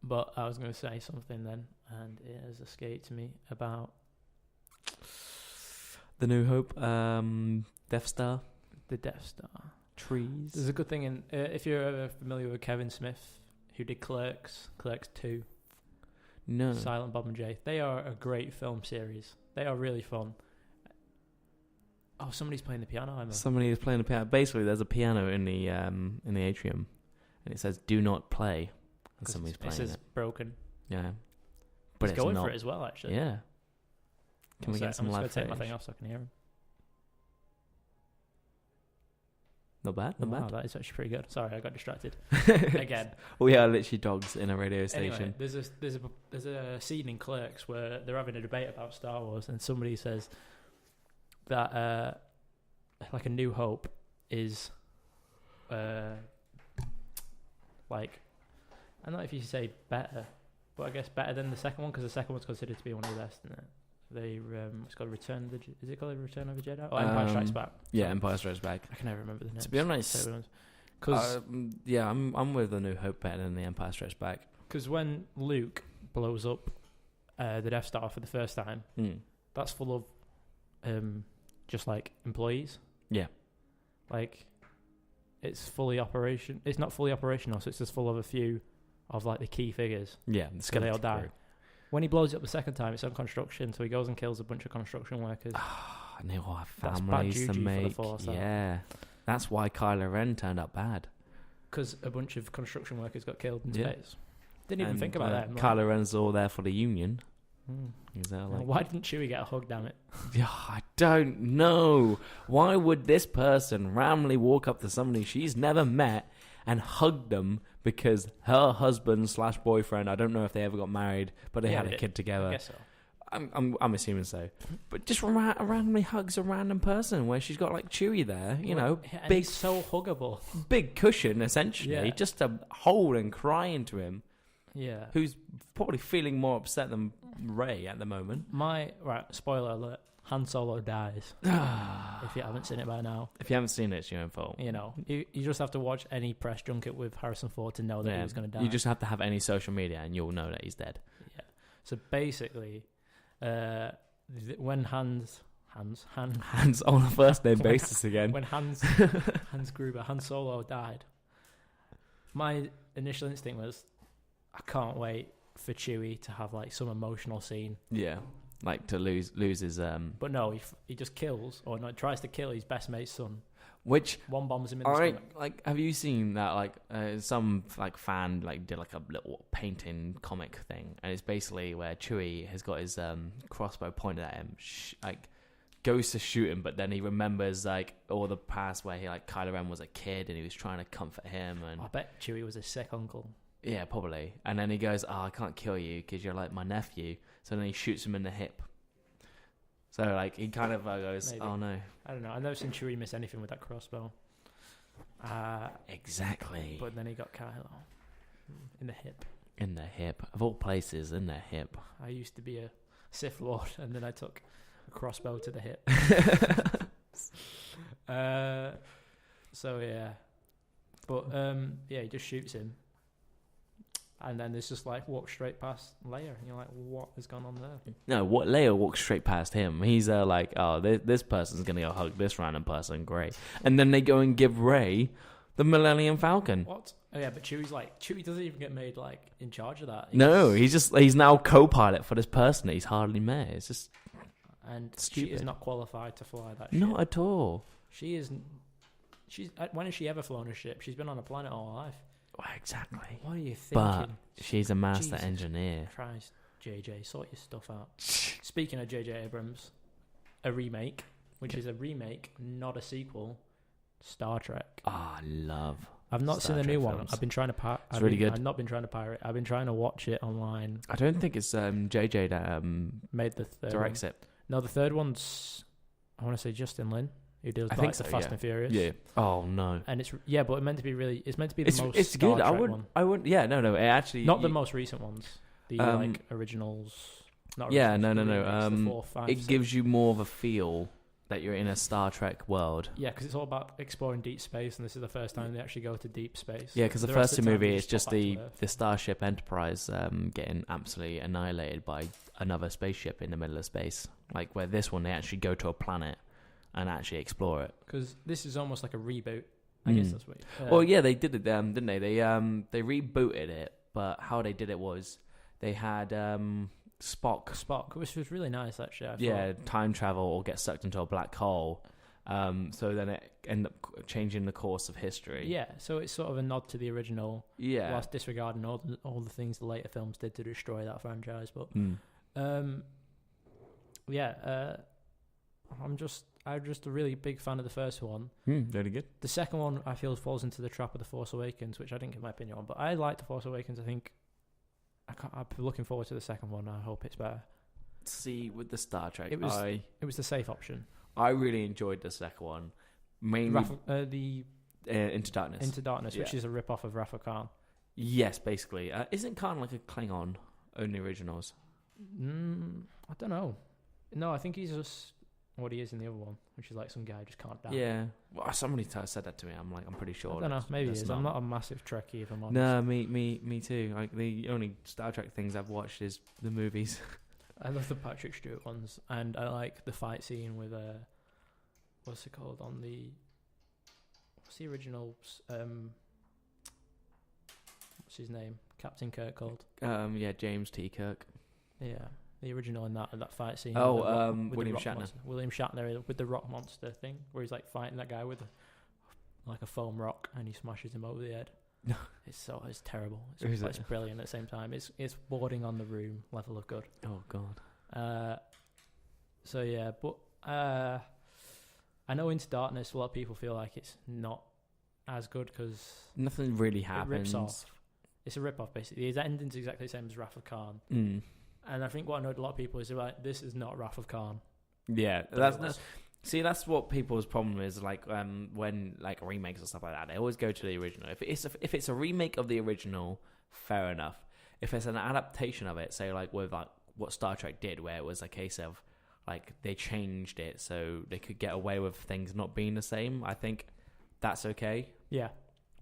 But I was going to say something then, and it has escaped me about The New Hope, Death Star, the Death Star. trees. There's a good thing in if you're ever familiar with Kevin Smith, who did Clerks 2, No. Silent Bob and Jay. They are a great film series. They are really fun. Oh, somebody's playing the piano. Somebody is playing the piano. Basically, there's a piano in the atrium, and it says "Do not play." And somebody's playing it. It says broken. Yeah, but He's it's going not. for it as well, actually. Yeah. Can we get some I'm live just going to take my footage? thing off so I can hear him. Not bad. Not Wow, bad. that is actually pretty good. Sorry, I got distracted again. We are literally dogs in a radio station. Anyway, there's a scene in Clerks where they're having a debate about Star Wars, and somebody says that like A New Hope is like, I don't know if you say better, but I guess better than the second one because the second one's considered to be one of the best, isn't it? It's called is it called Return of the Jedi? Oh, Empire Strikes Back. Yeah, Empire Strikes Back. I can never remember the name. To be honest, because I'm with The New Hope better than the Empire Strikes Back. Because when Luke blows up the Death Star for the first time, that's full of just like employees. Yeah, like it's not fully operational, so it's just full of a few of like the key figures. Yeah, so they all die. When he blows it up the second time, it's on construction, so he goes and kills a bunch of construction workers. And they all have That's bad families juju to for the make. Force, Yeah, that's why Kylo Ren turned out bad. Because a bunch of construction workers got killed in space. Didn't even think about that. Kylo Ren's all there for the Union. Why didn't Chewie get a hug, damn it? Yeah, I don't know. Why would this person randomly walk up to somebody she's never met and hug them because her husband/boyfriend, I don't know if they ever got married, but they had a kid together. I guess so. I'm assuming so. But just randomly hugs a random person where she's got like Chewie there, big, so huggable. Big cushion essentially, just to hold and cry into him. Yeah. Who's probably feeling more upset than Rey at the moment. Spoiler alert. Han Solo dies. If you haven't seen it by now. If you haven't seen it, it's your own fault. You just have to watch any press junket with Harrison Ford to know that he was going to die. You just have to have any social media and you'll know that he's dead. Yeah. So basically, when Hans on a first name basis again. When Hans Gruber, Han Solo died, my initial instinct was, I can't wait for Chewie to have like some emotional scene. Yeah. Like to lose his But no, he just kills tries to kill his best mate's son. Which one bombs him in the stomach. Like, have you seen that? Like, some like fan like did like a little painting comic thing, and it's basically where Chewie has got his crossbow pointed at him, goes to shoot him, but then he remembers like all the past where he Kylo Ren was a kid and he was trying to comfort him, and I bet Chewie was a sick uncle. Yeah, probably. And then he goes, I can't kill you because you're like my nephew. So then he shoots him in the hip. So like he kind of goes, maybe. Oh no. I don't know. I've never seen Chewie miss anything with that crossbow. Exactly. But then he got Kylo in the hip. In the hip. Of all places, in the hip. I used to be a Sith Lord and then I took a crossbow to the hip. So yeah. But he just shoots him. And then there's just like walk straight past Leia, and you're like, what has gone on there? No, what Leia walks straight past him. He's like, oh, this person's gonna go hug this random person, great. And then they go and give Rey the Millennium Falcon. What? Oh yeah, but Chewie doesn't even get made like in charge of that. No, he's now co-pilot for this person that he's hardly met. It's just and stupid. She is not qualified to fly that ship. Not at all. She isn't. When has she ever flown a ship? She's been on a planet all her life. Well, exactly. What are you thinking? But she's a master Jesus engineer. Christ, JJ, sort your stuff out. Speaking of JJ Abrams, a remake, which is a remake, not a sequel. Star Trek. Love. I've not Star seen the Trek new one. films. I've been trying to pirate. It's really good. I've not been trying to pirate. I've been trying to watch it online. I don't think it's JJ that Made the third directs one. it. No, the third one's, I want to say Justin Lin, who does I like think the so, Fast yeah. and Furious. Yeah. Oh no. And it's but it's meant to be the most. It's Star good. Trek one. I would. Yeah. No. It actually. Not the most recent ones. The like originals. Not Yeah. originals, No. the remakes, the 4, 5, It 6. gives you more of a feel that you're in a Star Trek world. Yeah, because it's all about exploring deep space, and this is the first time they actually go to deep space. Yeah, because the rest first of two the time they movies, it's just pop back to the Earth. Starship Enterprise getting absolutely annihilated by another spaceship in the middle of space. Like where this one, they actually go to a planet and actually explore it. Because this is almost like a reboot. I guess that's what. Well, yeah, they did it, didn't they? They rebooted it, but how they did it was they had Spock, which was really nice actually. I thought. time travel or get sucked into a black hole. So then it ended up changing the course of history. Yeah, so it's sort of a nod to the original, Yeah. whilst disregarding all the things the later films did to destroy that franchise. But I'm just a really big fan of the first one. Very good. The second one I feel falls into the trap of The Force Awakens, which I didn't give my opinion on, but I like The Force Awakens. I think I'm looking forward to the second one. I hope it's better. See, with the Star Trek, It was the safe option. I really enjoyed the second one, mainly The Into Darkness. Into Darkness, which Yeah. is a rip-off of Wrath of Khan. Yes, basically. Isn't Khan like a Klingon? Only originals. I don't know. No, I think he's just what he is in the other one, which is like some guy who just can't die. Yeah. Well, somebody said that to me. I'm pretty sure. I don't know. Maybe he that's is. I'm not a massive Trekkie, if I'm honest. No, me too. Like the only Star Trek things I've watched is the movies. I love the Patrick Stewart ones, and I like the fight scene with what's it called on the what's the original what's his name? Captain Kirk called. Yeah, James T. Kirk. Yeah, the original in that fight scene. Oh, with the rock- with the William rock Shatner. monster. William Shatner with the rock monster thing, where he's like fighting that guy with like a foam rock, and he smashes him over the head. It's terrible. It's brilliant at the same time. It's bordering on the Room level of good. Oh God. So yeah, but I know Into Darkness, a lot of people feel like it's not as good because Nothing really it happens. rips off. It's a rip off basically. His ending's exactly the same as Wrath of Khan, and I think what I know a lot of people is like, this is not Wrath of Khan. Yeah, that's what people's problem is. Like when like remakes and stuff like that, they always go to the original. If it's a remake of the original, fair enough. If it's an adaptation of it, say like with like what Star Trek did, where it was a case of like they changed it so they could get away with things not being the same, I think that's okay. Yeah,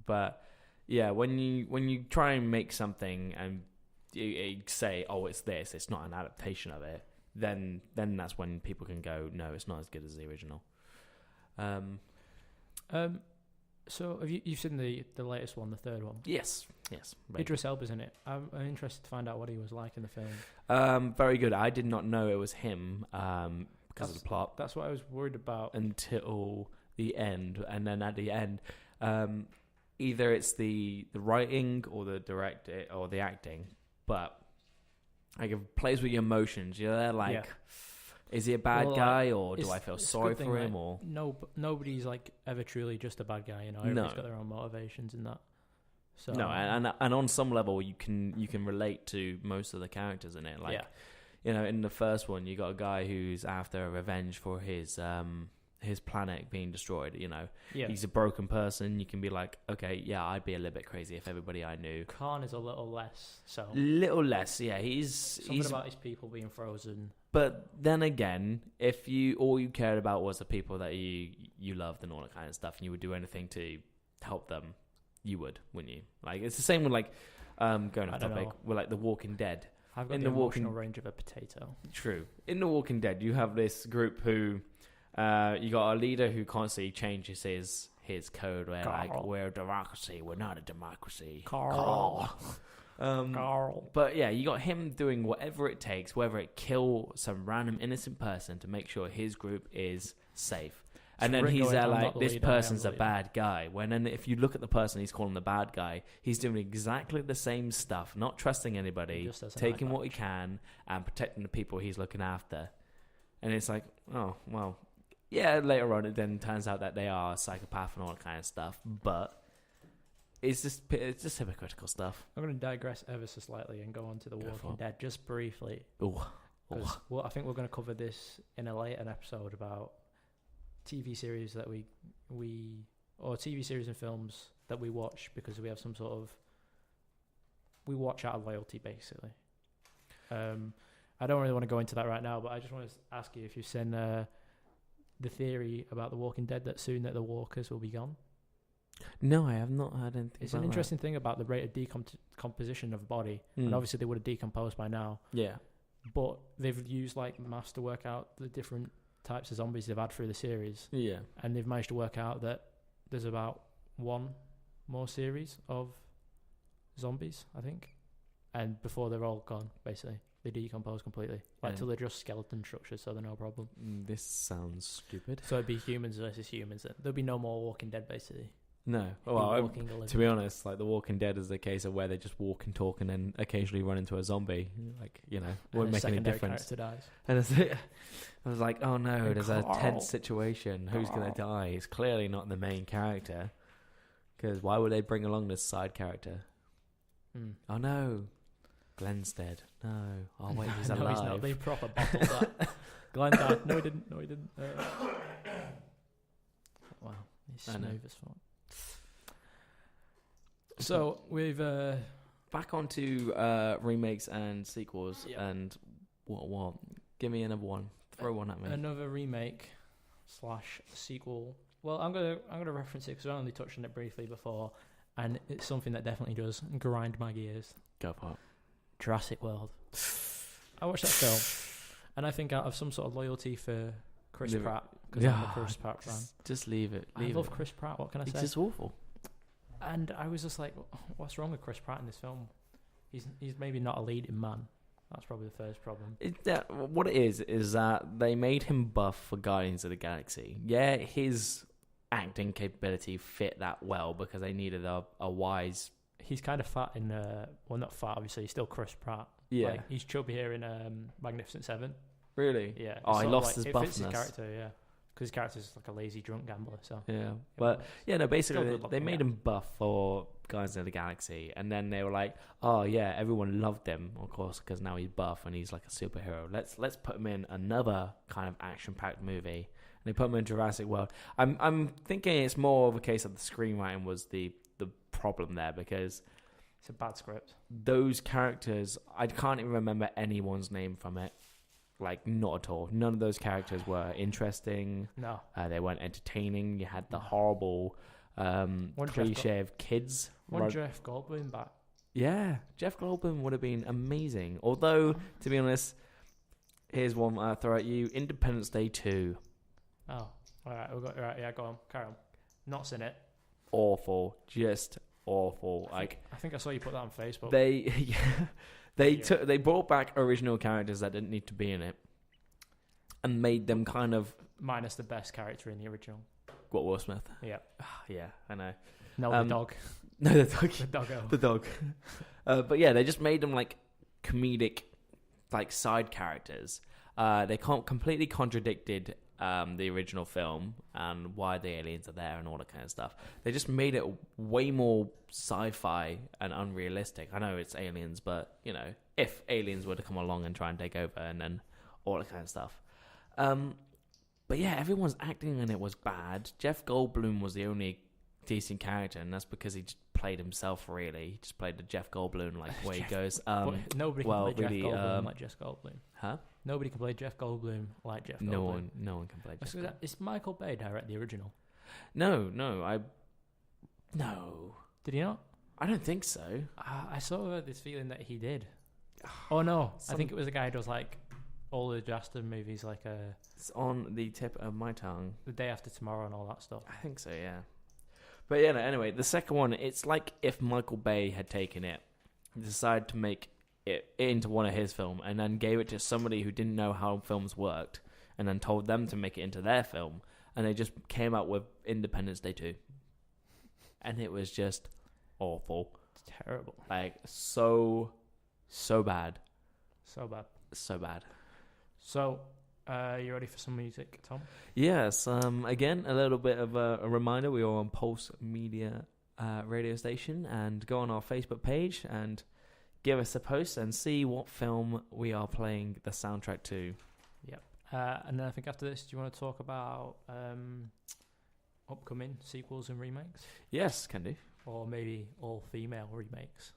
but yeah, when you try and make something and you say, oh, it's this, it's not an adaptation of it, then that's when people can go, no, it's not as good as the original. So have you've seen the latest one, the third one? Yes. Idris Elba's in it. I'm interested to find out what he was like in the film. Very good. I did not know it was him because of the plot That's what I was worried about. until the end, and then at the end, either it's the writing or the director or the acting, but like it plays with your emotions. You're there like. Yeah. Is he a bad guy, or do I feel it's a sorry good thing, for him? like, Or nobody's like ever truly just a bad guy. You know, everybody's got their own motivations in that. So no, and on some level, you can relate to most of the characters in it. Like, yeah. you know, in the first one, you got a guy who's after revenge for his planet being destroyed. You know, he's a broken person. You can be like, okay, yeah, I'd be a little bit crazy if everybody I knew. Khan is a little less. So little less, yeah. He's something about his people being frozen. But then again, if all you cared about was the people that you loved and all that kind of stuff, and you would do anything to help them, you would, wouldn't you? Like, it's the same with like Going I off don't topic, know. we're like The Walking Dead. I've got In the The Walking- emotional range of a potato. True. In The Walking Dead, you have this group who, you got a leader who constantly changes his code. Where like, Carl. we're a democracy, we're not a democracy. Carl. Carl. But yeah, you got him doing whatever it takes, whether it kill some random innocent person to make sure his group is safe. And then Ringo he's there I'm like, not the this leader, I am person's the a leader. bad guy. When then if you look at the person he's calling the bad guy, he's doing exactly the same stuff, not trusting anybody, Just as an taking eye what he can, and protecting the people he's looking after. And it's like, oh, well, yeah, later on it then turns out that they are a psychopath and all that kind of stuff. But it's just hypocritical stuff. I'm going to digress ever so slightly and go on to The Go for Walking it. Dead just briefly. Ooh. Because I think we're going to cover this in a later episode about TV series that or TV series and films that we watch because we have some sort of, we watch out of loyalty basically. I don't really want to go into that right now, but I just want to ask you if you've seen the theory about The Walking Dead that soon that the walkers will be gone. No, I have not heard anything. It's an interesting thing about the rate of decomposition of body, and obviously they would have decomposed by now. Yeah. But they've used like maths to work out the different types of zombies they've had through the series, Yeah. and they've managed to work out that there's about one more series of zombies, I think, and before they're all gone, basically they decompose completely, like till they're just skeleton structures, so they're no problem. This sounds stupid. So it'd be humans versus humans. There'll be no more Walking Dead, basically. No. Be Well, walking the to be honest, like The Walking Dead is the case of where they just walk and talk and then occasionally run into a zombie. Like, you know, won't make any difference. Character dies. And I was like, oh no, And there's a Carl. tense situation. Who's going to die? It's clearly not the main character. Because why would they bring along this side character? Oh no, Glenn's dead. No. Oh wait, he's no, alive. he's not. They proper bottled that. Glenn died. No, he didn't. No, he didn't. Wow, he's I know. smooth as fuck. So we've Back onto remakes and sequels. Yeah. And what? Give me another one. Throw one at me. another remake / sequel. Well, I'm gonna reference it because I only touched on it briefly before, and it's something that definitely does grind my gears. Go for it. Jurassic World. I watched that film, and I think out of some sort of loyalty for Chris Leave it. Pratt, because I'm a Chris Pratt fan. Just leave it. I love Chris Pratt. What can I He's say? just awful. And I was just like, what's wrong with Chris Pratt in this film? He's maybe not a leading man. That's probably the first problem. What it is that they made him buff for Guardians of the Galaxy. Yeah, his acting capability fit that well because they needed a wise... He's kind of fat in, well, not fat, obviously. He's still Chris Pratt. Yeah. Like, he's chubby here in Magnificent Seven. Really? Yeah. Oh, it's he sort of lost his It fits his buffness. character, yeah. Because his character's like a lazy drunk gambler, so... Yeah. But, yeah, no, Still basically, good they looking, made yeah. him buff for Guardians of the Galaxy. And then they were like, oh, yeah, everyone loved him, of course, because now he's buff and he's like a superhero. Let's put him in another kind of action-packed movie. And they put him in Jurassic World. I'm thinking it's more of a case of the screenwriting was the problem there because... It's a bad script. Those characters, I can't even remember anyone's name from it. Like, not at all. None of those characters were interesting. No. They weren't entertaining. You had the horrible cliche of kids. One Jeff Goldblum back. Yeah, Jeff Goldblum would have been amazing. Although, to be honest, here's one I'll throw at you. Independence Day 2. Oh, all right. Right, yeah, go on. Carry on. Not seen it. Awful. Just awful. I think I saw you put that on Facebook. They brought back original characters that didn't need to be in it, and made them kind of Minus the best character in the original. what Will Smith. Yeah. Yeah, I know. No, the dog. No, the dog. The doggo. The dog. But yeah, they just made them like comedic, like side characters. They completely contradicted the original film and why the aliens are there and all that kind of stuff. They just made it way more sci-fi and unrealistic. I know it's aliens, but you know, if aliens were to come along and try and take over and then all that kind of stuff. But yeah, everyone's acting in it was bad. Jeff Goldblum was the only decent character, and that's because he just played himself. Really, he just played the Jeff Goldblum like way he goes. But nobody can play Jeff Goldblum like Jeff Goldblum. Huh? Nobody can play Jeff Goldblum like Jeff Goldblum. No one can play Jeff Goldblum. Is Michael Bay direct the original? No. Did he not? I don't think so. I sort of had this feeling that he did. Oh no, I think it was a guy who does like all the Aston movies, like It's on the tip of my tongue. The Day After Tomorrow and all that stuff. I think so, yeah. But yeah, no, anyway, the second one, it's like if Michael Bay had taken it, decided to make it into one of his films, and then gave it to somebody who didn't know how films worked, and then told them to make it into their film, and they just came out with Independence Day 2. And it was just awful. It's terrible. Like, so bad. So bad. So bad. So, you ready for some music, Tom? Yes. Again, a little bit of a reminder. We are on Pulse Media radio station, and go on our Facebook page and give us a post and see what film we are playing the soundtrack to. Yep. And then I think after this, do you want to talk about upcoming sequels and remakes? Yes, can do. Or maybe all-female remakes?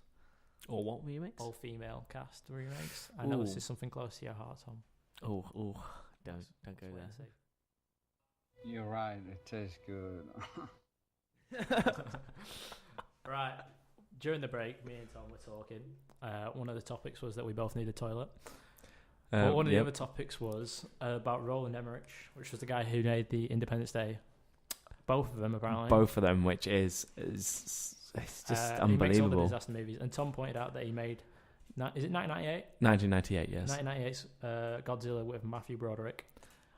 Or what remakes? All-female cast remakes. I know this Ooh. is something close to your heart, Tom. Oh, don't go there. You're right, it tastes good. Right. During the break, me and Tom were talking. One of the topics was that we both need a toilet. But one of the other topics was about Roland Emmerich, which was the guy who made the Independence Day. Both of them, apparently. Both of them, which is it's just unbelievable. He makes all the disaster movies. And Tom pointed out that he made, is it 1998? 1998, yes. 1998's Godzilla with Matthew Broderick.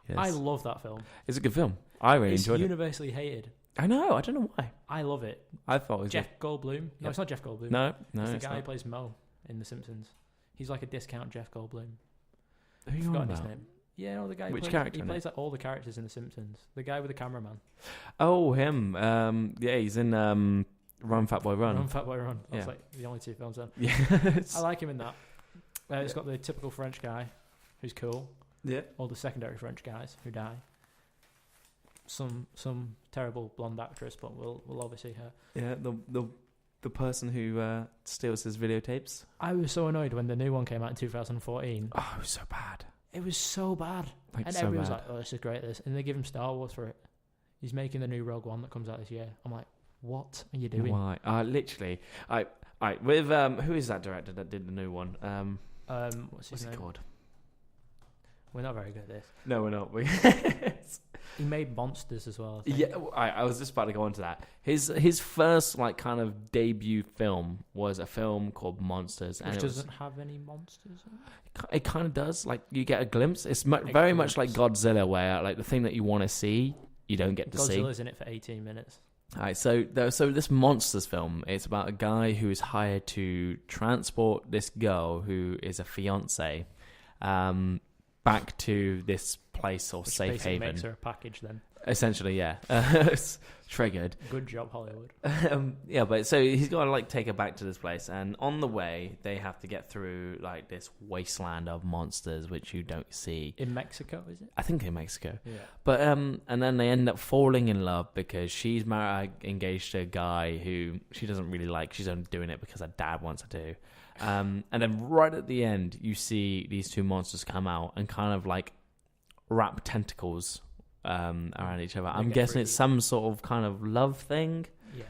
Yes. I love that film. It's a good film. I really enjoyed it. It's universally hated. I know. I don't know why. I love it. I thought it was Jeff Goldblum. No, it's not Jeff Goldblum. No, it's the it's guy not. who plays Mo in The Simpsons. He's like a discount Jeff Goldblum. Who you on Forgotten his about? name. Yeah, no, the guy. Which who plays, character He in plays like all the characters in The Simpsons. The guy with the cameraman. Oh, him. Yeah, he's in Run Fat Boy Run. Run Fat Boy Run. That's Yeah. like the only two films then. Yes. I like him in that. It's got the typical French guy who's cool. Yeah. All the secondary French guys who die. Some terrible blonde actress, but we'll obviously her. Yeah, the person who steals his videotapes. I was so annoyed when the new one came out in 2014. Oh, it was so bad. It was so bad. Like, and so everyone was bad. like, oh, this is great, this. And they give him Star Wars for it. He's making the new Rogue One that comes out this year. I'm like, what are you doing? Why? Literally. With who is that director that did the new one? What's What's name? it called? We're not very good at this. No, we're not. He made Monsters as well. I think. Yeah, I was just about to go on to that. His first like kind of debut film was a film called Monsters, and Which it doesn't have any monsters in it. It kind of does. Like you get a glimpse. It's very much like Godzilla, where like the thing that you want to see, you don't get to see. Godzilla's in it for 18 minutes. Alright, so this Monsters film, it's about a guy who is hired to transport this girl who is a fiance, back to this place or Which safe basically haven. makes her a package then. Essentially, yeah. It's triggered. Good job, Hollywood. Yeah, but so he's got to like take her back to this place, and on the way they have to get through like this wasteland of monsters which you don't see. In Mexico, is it? I think in Mexico. Yeah. But and then they end up falling in love because she's engaged to a guy who she doesn't really like. She's only doing it because her dad wants her to. And then right at the end, you see these two monsters come out and kind of like wrap tentacles around each other. I'm guessing it's some sort of kind of love thing. Yeah.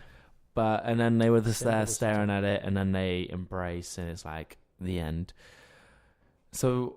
And then they were just there staring at it, and then they embrace, and it's like the end. So,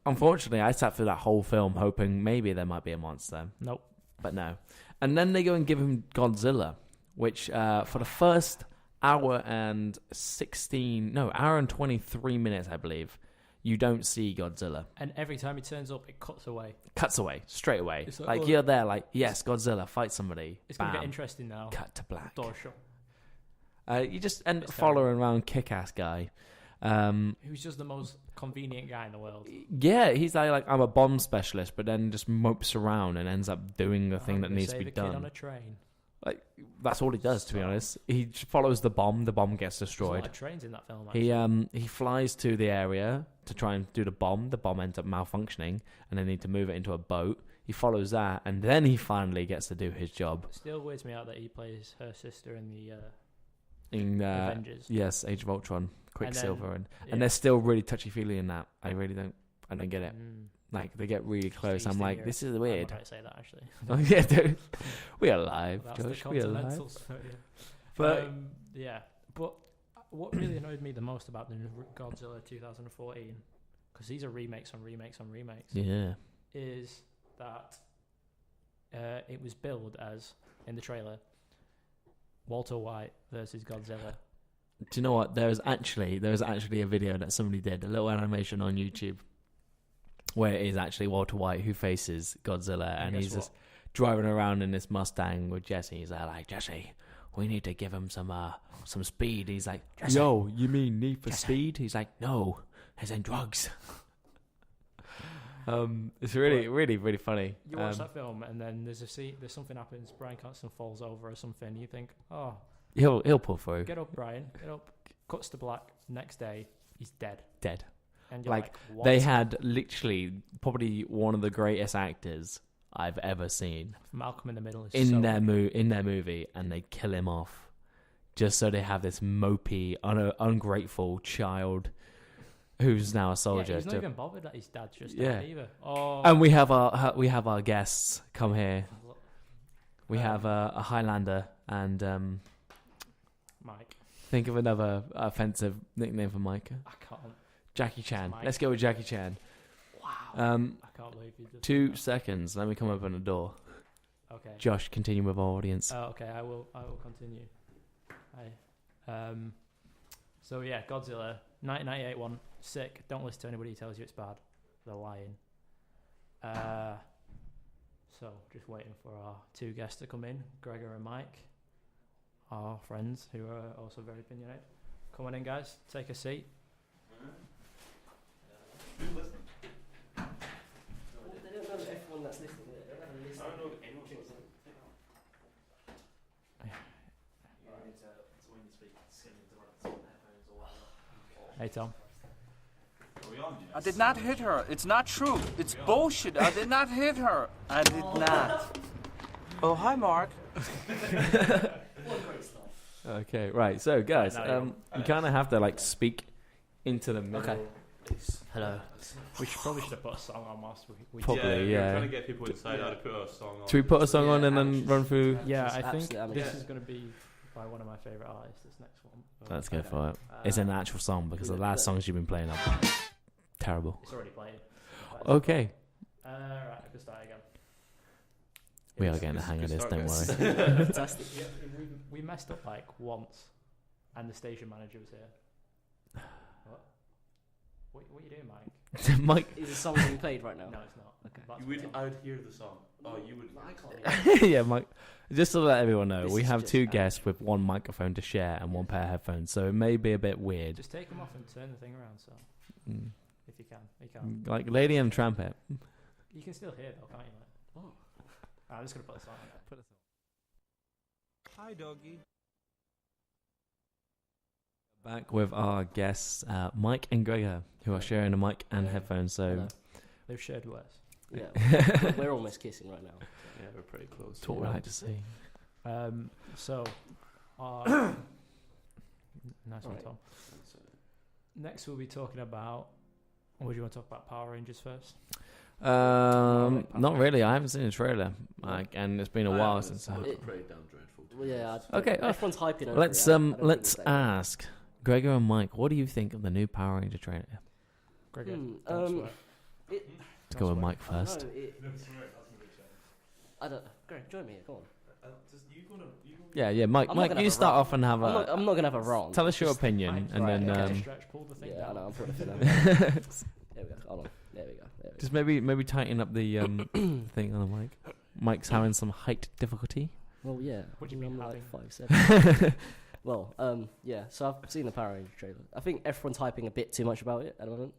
unfortunately, I sat through that whole film hoping maybe there might be a monster. Nope. But no. And then they go and give him Godzilla, which for the first hour and 23 minutes, I believe, you don't see Godzilla. And every time he turns up, it cuts away. Cuts away, straight away. It's Like oh, you're there, like, yes, Godzilla, fight somebody. It's going to Bam. get interesting now. Cut to black. Door shut. You just end up It's following around Kick-Ass guy. Who's just the most convenient guy in the world. Yeah, he's like I'm a bomb specialist, but then just mopes around and ends up doing the thing that needs to be Save a kid on done. a train. Like that's all he does, to be honest. He just follows the bomb. The bomb gets There's a destroyed. lot of trains in that film, actually. He flies to the area to try and do the bomb. The bomb ends up malfunctioning, and they need to move it into a boat. He follows that, and then he finally gets to do his job. It still weirds me out that he plays her sister in the In Avengers. yes, Age of Ultron, Quicksilver, yeah. and they're still really touchy-feely in that. I don't get it. Mm. Like they get really close. I'm Easter like, year. this is I'm weird. not going to say that, actually. Oh yeah, dude. We are live, That's Josh. the We are live. Continentals. But yeah. But what really annoyed me the most about the Godzilla 2014, because these are remakes on remakes on remakes, Yeah. is that it was billed as, in the trailer, Walter White versus Godzilla. Do you know what? There was actually a video that somebody did, a little animation on YouTube, where it is actually Walter White who faces Godzilla, and he's just driving around in this Mustang with Jesse. He's like, Jesse, we need to give him some speed. He's like, Jesse, yo, you mean Need for Speed? He's like, no, as in drugs. It's really, really, really funny. You watch that film, and then there's something happens. Bryan Cranston falls over or something. You think, oh, he'll pull through. Get up, Brian. Get up. Cuts to black. Next day, he's dead. And you're Like what? they had literally probably one of the greatest actors I've ever seen Malcolm in the Middle is in their movie, and they kill him off just so they have this mopey, ungrateful child who's now a soldier. Yeah, he's not even bothered that his dad's just Yeah. dead either. Oh, And we have our guests come here. We have a Highlander and Mike. think of another offensive nickname for Mike. I can't. Jackie Chan. Mike. Let's go with Jackie Chan. Wow. I can't believe you did. 2 seconds. Let me come open the door. Okay. Josh, continue with our audience. Okay, I will continue. So yeah, Godzilla, 1998 one, sick. Don't listen to anybody who tells you it's bad. They're lying. So just waiting for our 2 guests to come in, Gregor and Mike, our friends who are also very opinionated. Come on in, guys. Take a seat. They don't know everyone that's listening. They don't have a list. I don't know if anyone's listening. Hey, Tom. I did not hit her. It's not true. It's bullshit. I did not hit her. I did not. Oh, hi, Mark. Okay, right. So, guys, Right, you kind of have to like speak into the middle. Okay. Hello. We probably should have put a song on whilst we Probably, yeah. We're trying to get people inside how to put a song on. Should we put a song on and then run through? Yeah, I think Absolutely. this is going to be by one of my favourite artists, this next one. Let's go for it. It's an actual song because the last songs you've been playing are terrible. It's already played. Okay. Right, I can start again. We are getting the hang of this, don't worry. Fantastic. Yeah, we messed up like once, and the station manager was here. What are you doing, Mike? Mike. Is the song being played right now? No, it's not. Okay. That's I would hear the song. Oh, you would. I can't hear it. Yeah, Mike. Just to let everyone know, This we is have just 2 bad. guests with 1 microphone to share and 1 pair of headphones, so it may be a bit weird. Just take them off and turn the thing around, so Mm. if you can. You can. Like Lady and Trumpet. You can still hear though, can't you? Like? Oh. I'm just gonna put the song on. Hi, doggy. Back with our guests, Mike and Gregor, who are sharing a mic and headphones. So Hello. They've shared words. Yeah. We're almost kissing right now. Yeah, we're pretty close. that's what we like to see. So, nice one, Alright. Tom. Next, we'll be talking about. Or do you want to talk about Power Rangers first? Not really. I haven't seen the trailer, and it's been a while since. It- Pretty damn dreadful. Well, yeah. Okay, Everyone's hyping over Let's it. I don't think let's it's that good. ask Gregor and Mike. What do you think of the new Power Ranger trailer? Gregor, Hmm, don't swear. Let's go with Mike I don't first. know, I don't. Greg, join me. Go on. Yeah, Mike. I'm not Mike, gonna you have a start rant. off and have I'm not gonna have a rant. tell us your Just- opinion, and Right, then okay. Stretch, pull the thing Yeah, I down. know. I'm putting it down. There we go. Hold on. There we go. just maybe tighten up the thing on the mic. Mike's having some height difficulty. Well, yeah. What do you mean I'm like having? 5'7". Well, yeah. So I've seen the Power Ranger trailer. I think everyone's hyping a bit too much about it at the moment.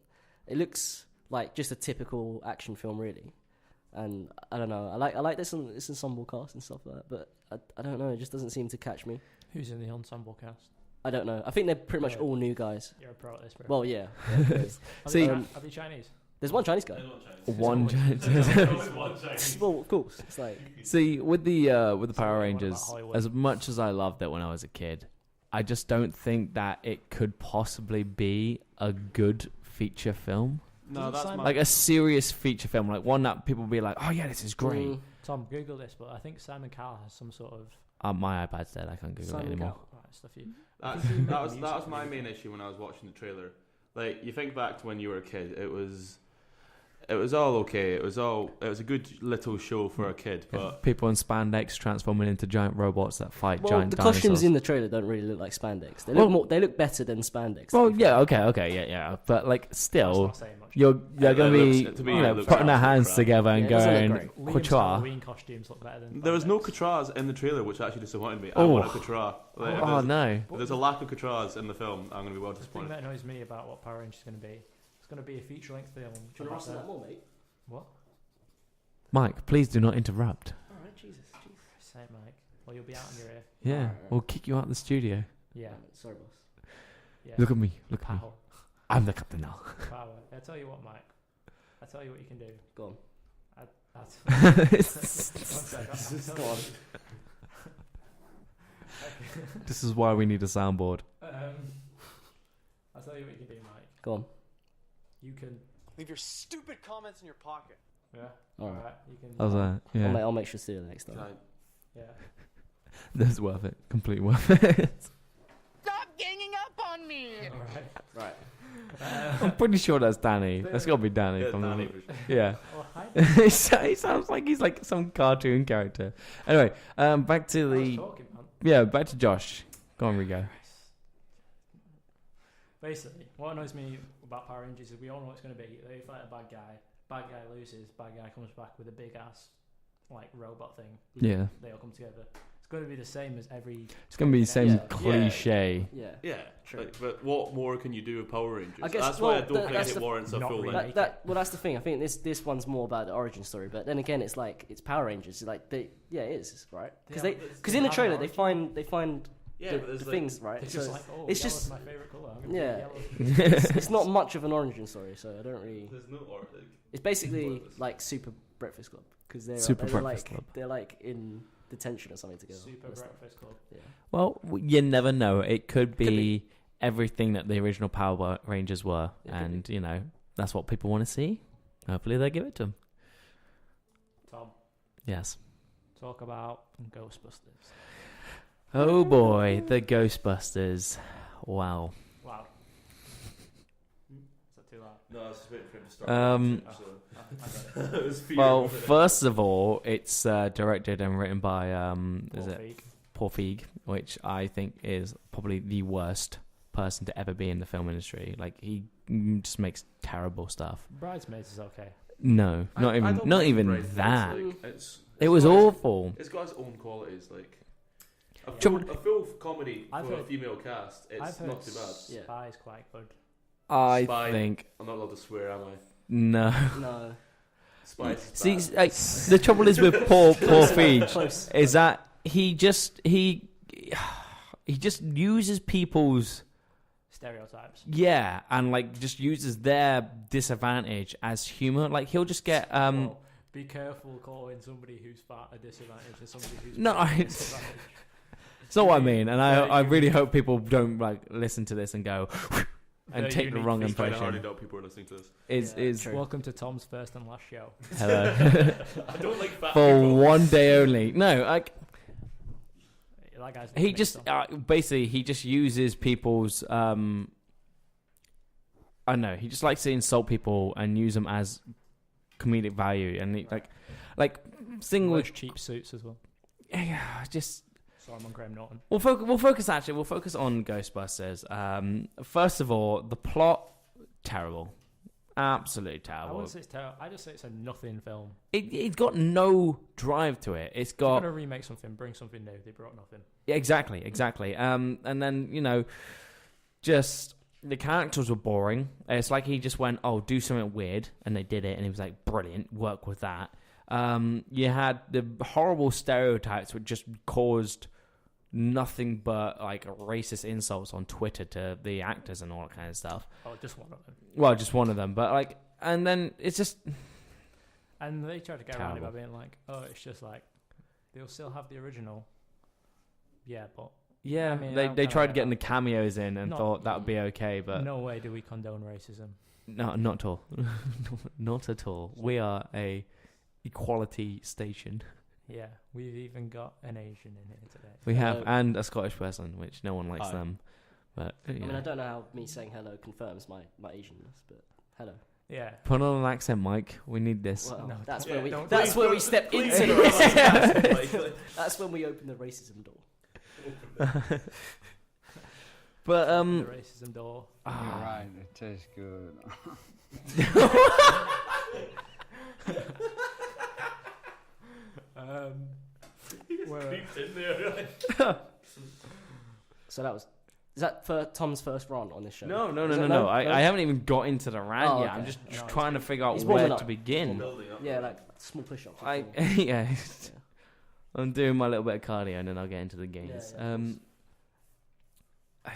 It looks like just a typical action film, really. And I don't know. I like this ensemble cast and stuff like that. But I don't know. It just doesn't seem to catch me. Who's in the ensemble cast? I don't know. I think they're pretty much Yeah. all new guys. You're a pro at this, bro. Well, yeah. See- are they Chinese? There's one Chinese guy. One. Well, of course. It's like See, with the Power What about Rangers, Hollywood? as much as I loved it when I was a kid, I just don't think that it could possibly be a good feature film. No, that's my. Like a serious feature film, like one that people will be like, "Oh yeah, this is great." mm, Tom, Google this, but I think Simon Cowell has some sort of. My iPad's dead. I can't Google it Simon anymore. Cowell. Right. stuff. That was my main issue when I was watching the trailer. Like, you think back to when you were a kid, it was all okay. It was a good little show for a kid, but people in spandex transforming into giant robots that fight Well, giant the dinosaurs. costumes in the trailer don't really look like spandex. They look better than spandex. Well, yeah, okay, yeah. But like, still, That's not saying much. you're going to be to me, you it know, looks putting their hands crap. together and Yeah, it doesn't look going great. Liam's couture. Halloween costumes look better than there was no spandex. coutras in the trailer, which actually disappointed me. I Oh. want a coutra. Like, if Oh there's- no! If there's a lack of coutras in the film, I'm going to be well The thing disappointed. that annoys me about what Power Rangers is going to be, it's going to be a feature-length film. Do you want to rustle that more, mate? What? Mike, please do not interrupt. All right, Jesus. Say, Mike. Well, you'll be out in your ear. Yeah, we'll kick you out of the studio. Yeah. Sorry, boss. Yeah. Look at me. Look at me. Power. I'm the captain now. Power. I tell you what, Mike. I tell you what you can do. Go on. One sec. Go on. This is why we need a soundboard. I'll tell you what you can do, Mike. Go on. You can. Leave your stupid comments in your pocket. Yeah. All right. Alright. You can. How's that? Yeah, I'll make sure to do it next time. Yeah. that's worth it. Completely worth it. Stop ganging up on me! Alright. Right. I'm pretty sure that's Danny. That's got to be Danny. Yeah, from Danny the- for sure. Yeah. Oh, hi. He sounds like he's like some cartoon character. Anyway, back to I was the talking, man. back to Josh. Go on, Rigo. Basically, what annoys me about Power Rangers is we all know what it's going to be. They fight a bad guy. Bad guy loses. Bad guy comes back with a big ass, like, robot thing. Yeah, They all come together. It's going to be the same as every. it's gonna be the same Yeah. cliche. Yeah. Yeah, True. like, but what more can you do with Power Rangers? I guess- That's why I well, don't think that's it the- warrants a Not full really. length. That's the thing. I think this one's more about the origin story, but then again, it's like it's Power Rangers. Like it is right because Yeah, because in the have trailer an they find Yeah, the, but there's the like, things right. It's So just like, oh, it's yellow's just my favourite colour. I'm gonna yeah. be yellow. it's not much of an origin story, so I don't really. there's no order. It's basically like Super Breakfast Club because Super they're Breakfast like, Club. They're like in detention or something together. Super That's Breakfast Club. Yeah. Well, you never know. It could be, be. everything that the original Power Rangers were, It could and you know that's what people want to see. Hopefully, they give it to them. Tom, Yes. talk about Ghostbusters. Oh boy, the Ghostbusters. Wow. Wow. Is that too loud? No, I was just waiting for him to start. Um, It was fear Well, more than first of all, it's directed and written by is Paul it Feig. Paul Feig, which I think is probably the worst person to ever be in the film industry. Like he just makes terrible stuff. Bridesmaids is okay. No, I not even don't not mind even Bridesmaids, that. like, it's It was got its- awful. It's got its own qualities. Like a Trouble- full comedy I've for a heard- female cast. It's I've heard not too bad. Yeah. Spy's quite good. I Spy. think I'm not allowed to swear, am I? no. No. Spice. See, like, the trouble is with Paul Feig Close. is that he just uses people's Stereotypes. and like just uses their disadvantage as humor. Like he'll just get Well, be careful calling somebody who's fat a disadvantage to somebody who's No, fat a I- disadvantage. it's not what I mean, and Very I really unique. hope people don't like listen to this and go and Very take the unique wrong It's kind of hard to impression. doubt people are listening to this. Is True. Welcome to Tom's first and last show. hello I don't like fat for people. one day only. No, like That guy's he listening, just so. basically he just uses people's I don't know, he just likes to insult people and use them as comedic value, and he, like thing Wears with cheap suits as well. just So I'm on Graham Norton. we'll focus on Ghostbusters. First of all, the plot terrible, absolutely I terrible. wouldn't say it's terrible. I just say it's a nothing film. It's got no drive to it. It's If you're got going to remake something, bring something new. They brought nothing. Yeah, exactly. And then, you know, just the characters were boring. It's like he just went, oh, do something weird, and they did it, and he was like, brilliant, work with that. You had the horrible stereotypes which just caused nothing but like racist insults on Twitter to the actors and all that kind of stuff. Oh, just one of them. Well, just one of them, but like, and then it's just And they tried to get around it by Terrible. being like, oh, it's just like, they'll still have the original. Yeah, but yeah. I mean, they I'm they kinda tried like getting that. the cameos in and Not- thought that would be okay, but no way do we condone racism. no, not at all, not at all. We are a equality station. Yeah, we've even got an Asian in here today. We have, and a Scottish person, which no one likes them. But I mean, I don't know how me saying hello confirms my Asianness, but hello. Yeah. Put on an accent, Mike. We need this. Well, No, that's don't- where we. don't- That's where we step into the don't- racism. That's when we open the racism door. But The racism door. You're right, it tastes good. So that was. Is that for Tom's first run on this show? No. Is that no? I haven't even got into the rant Oh, yet. okay. I'm just No, trying to figure out He's where warming to up. begin. Yeah, like small push-ups. Yeah. I'm doing my little bit of cardio and then I'll get into the games. Yeah,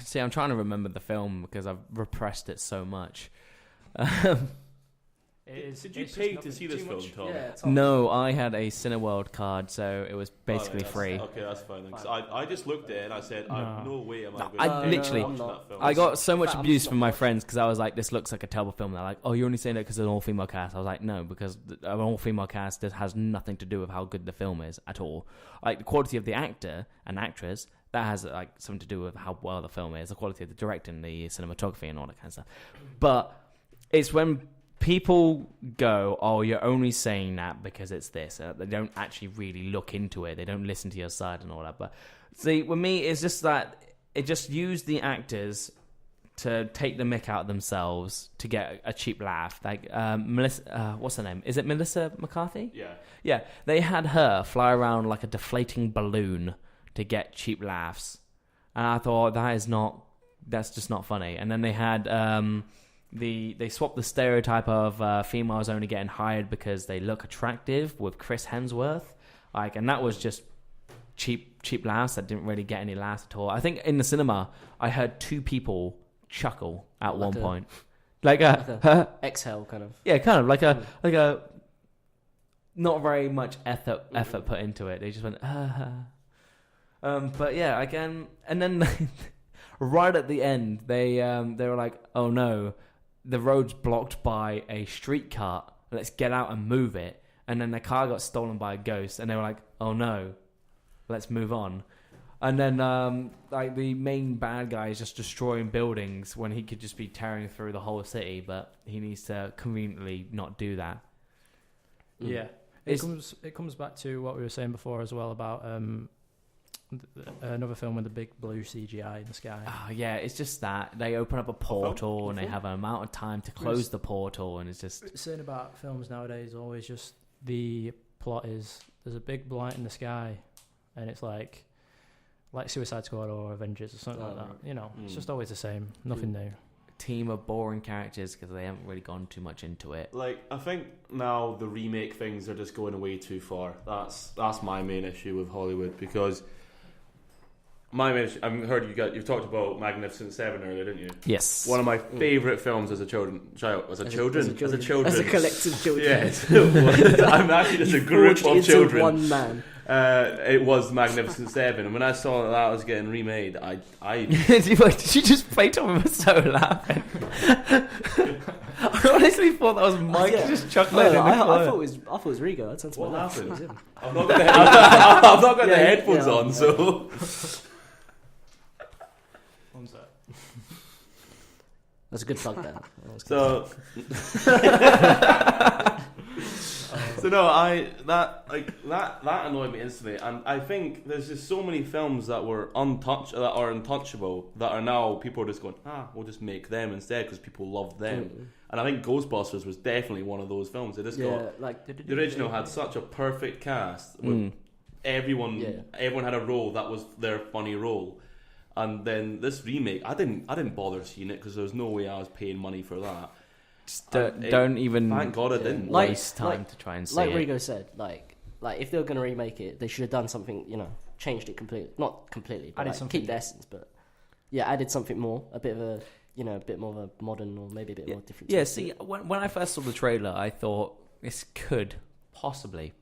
See, I'm trying to remember the film because I've repressed it so much. Did you pay to see this film, Tom? Yeah, Tom. No, I had a Cineworld card, so it was basically free. Okay, that's fine. Then, 'cause I just looked at it and I said, no way am I going I to literally- watch I'm that film. I got so much I'm abuse not from my watching friends because I was like, this looks like a terrible film. They're like, oh, you're only saying that because it's an all-female cast. I was like, no, because an all-female cast has nothing to do with how good the film is at all. Like, the quality of the actor and actress, that has like something to do with how well the film is, the quality of the directing, the cinematography and all that kind of stuff. But it's when people go, oh, you're only saying that because it's this. They don't actually really look into it. They don't listen to your side and all that. But see, with me, it's just that it just used the actors to take the mick out of themselves to get a cheap laugh. Like Melissa, what's her name? Is it Melissa McCarthy? Yeah. Yeah, they had her fly around like a deflating balloon to get cheap laughs, and I thought that's just not funny. And then they had they swapped the stereotype of females only getting hired because they look attractive with Chris Hemsworth, and that was just cheap laughs that didn't really get any laughs at all. I think in the cinema I heard 2 people chuckle at one point, like a exhale kind of. Yeah, kind of like a not very much effort put into it. They just went but yeah, again, and then right at the end, they were like, "Oh no, the road's blocked by a street cart. Let's get out and move it." And then the car got stolen by a ghost, and they were like, "Oh no, let's move on." And then like the main bad guy is just destroying buildings when he could just be tearing through the whole city, but he needs to conveniently not do that. Yeah, it comes back to what we were saying before as well about another film with the big blue CGI in the sky. Oh, yeah, it's just that they open up a portal and they have an amount of time to close the portal, and it's just saying about films nowadays. Always just the plot is there's a big light in the sky, and it's like Suicide Squad or Avengers or something like that. You know, it's just always the same, nothing new. Team of boring characters because they haven't really gone too much into it. Like, I think now the remake things are just going way too far. That's my main issue with Hollywood, because my main issue, I've heard you've talked about Magnificent Seven earlier, didn't you? Yes. One of my favourite films as a collective children. Yes. I'm actually just a group of children. One man. It was Magnificent Seven, and when I saw that was getting remade, I Did you just play Tom was so laughing? I honestly thought that was Mike just chuckling. No, I thought it was Rigo. That sounds what like happened? I've not got the headphones on, so. One sec. That's a good plug there. So no, that annoyed me instantly, and I think there's just so many films that are untouchable that are now people are just going, we'll just make them instead because people love them. And I think Ghostbusters was definitely one of those films. It just got the original had such a perfect cast with everyone had a role that was their funny role. And then this remake, I didn't bother seeing it because there was no way I was paying money for that. Don't even. Thank God I didn't waste time to try and see it. Like Rigo said, like if they were going to remake it, they should have done something. Changed it completely. Not completely, but keep the essence. But added something more. A bit of a a bit more of a modern or maybe a bit more different. Yeah. See, when I first saw the trailer, I thought this could possibly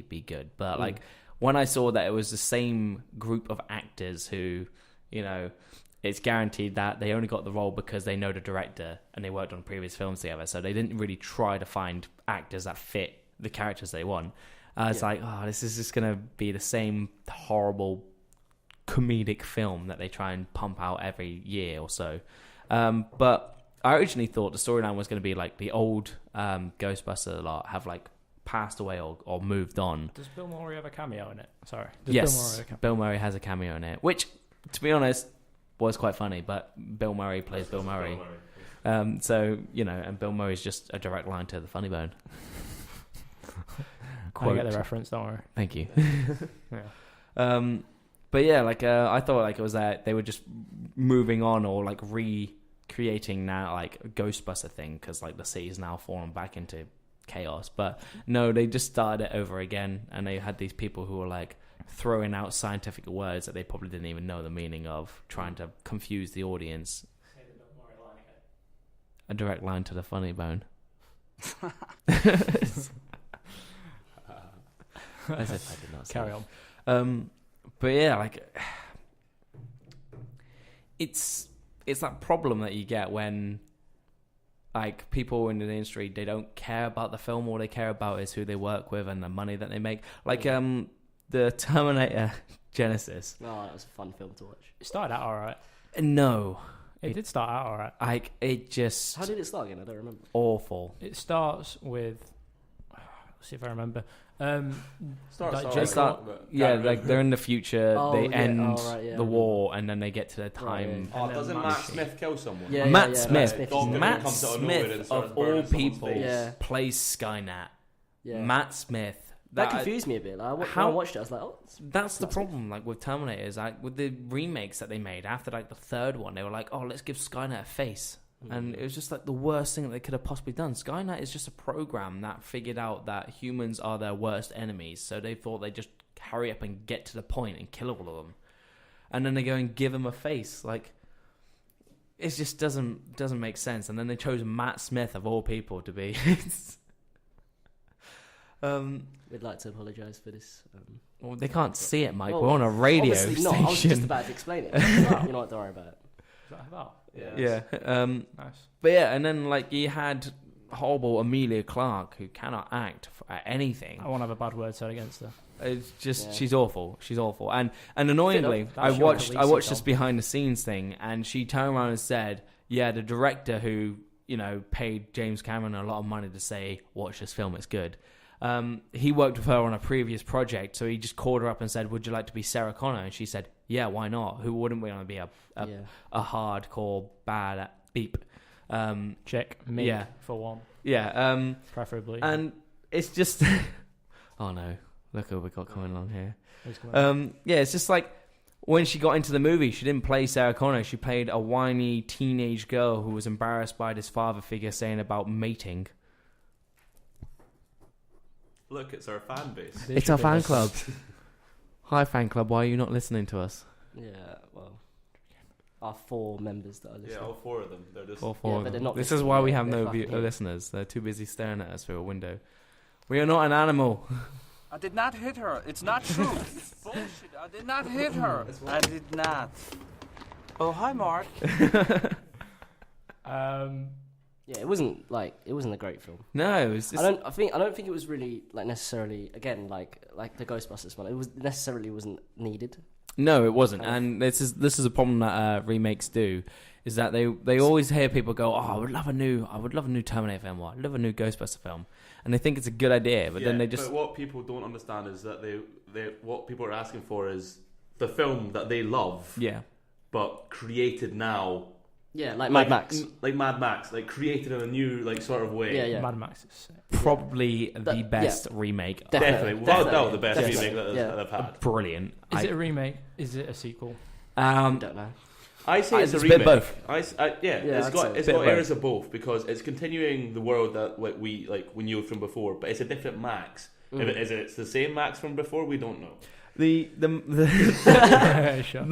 be good. But like when I saw that it was the same group of actors who, it's guaranteed that they only got the role because they know the director and they worked on previous films together. So they didn't really try to find actors that fit the characters they want. I was like, oh, this is just gonna be the same horrible comedic film that they try and pump out every year or so. But I originally thought the storyline was going to be like the old Ghostbusters lot have like passed away or moved on. Does Bill Murray have a cameo in it? Sorry. Does Yes, Bill Murray has a cameo in it, which, to be honest, was quite funny. But Bill Murray plays Bill Murray. So, you know, and Bill Murray's just a direct line to the funny bone. I get the reference, don't worry. Thank you. Yeah. But yeah, like I thought like it was that they were just moving on or like recreating now like a Ghostbuster thing because like the city's now fallen back into chaos. But no, they just started it over again, and they had these people who were like throwing out scientific words that they probably didn't even know the meaning of, trying to confuse the audience. A direct line to the funny bone. As if I did not say. Carry on. But yeah, like it's that problem that you get when like people in the industry, they don't care about the film. All they care about is who they work with and the money that they make. Like the Terminator Genesis. Oh, that was a fun film to watch. It started out alright. No. It did start out alright. Like it just How did it start again? I don't remember. awful. It starts with... Let's see if I remember. Like they're in the future. They end the war, and then they get to the time. Oh, doesn't Matt Smith kill someone? Matt Smith and of all people face. plays Skynet. Yeah. Matt Smith. That confused me a bit. Like, when I watched it, I was like, "Oh." That's the problem. Like with Terminators, like with the remakes that they made after like the third one, they were like, "Oh, let's give Skynet a face." And it was just like the worst thing that they could have possibly done. Skynet is just a program that figured out that humans are their worst enemies, so they thought they'd just hurry up and get to the point and kill all of them. And then they go and give him a face. Like, it just doesn't make sense. And then they chose Matt Smith of all people to be. We'd like to apologise for this. Well, they can't see it, Mike. We're on a radio station. Not. I was just about to explain it. You know what? Don't worry about it. Is that about? Yeah. Nice. But yeah, and then like you had horrible Amelia Clarke who cannot act at anything. I won't have a bad word said against her. It's just she's awful. She's awful. And annoyingly, I watched this behind the scenes thing, and she turned around and said, "Yeah, the director who paid James Cameron a lot of money to say watch this film, it's good." He worked with her on a previous project, so he just called her up and said, "Would you like to be Sarah Connor?" And she said, "Yeah, why not? Who wouldn't want to be a hardcore bad beep?" Check me for one. Yeah, preferably. And it's just, oh no, look who we got coming along here. Yeah, it's just like when she got into the movie, she didn't play Sarah Connor. She played a whiny teenage girl who was embarrassed by this father figure saying about mating. Look, it's our fan base. It's our fan club. Hi, fan club. Why are you not listening to us? Yeah, well, our 4 members that are listening. Yeah, all 4 of them. They're just four. Yeah, but they're not this is why we have no fucking listeners. They're too busy staring at us through a window. We are not an animal. I did not hit her. It's not true. It's bullshit. I did not hit her. I did not. Oh, hi, Mark. Yeah, it wasn't a great film. No, it was just... I don't think it was really like necessarily again like the Ghostbusters one. It wasn't needed. No, it wasn't, and this is a problem that remakes do, is that they always hear people go, "Oh, I would love a new Terminator film, or I'd love a new Ghostbuster film," and they think it's a good idea, but then they just. But what people don't understand is that they what people are asking for is the film that they love, but created now. Yeah, like Mad Max. Like Mad Max, like created in a new sort of way. Yeah. Mad Max is probably the best remake. Definitely. Without doubt, the best remake that they've had. Brilliant. Is it a remake? Is it a sequel? Don't know. I say it's a bit remake. Both. It's got areas of both, because it's continuing the world that we knew from before, but it's a different Max. If it's the same Max from before, we don't know. The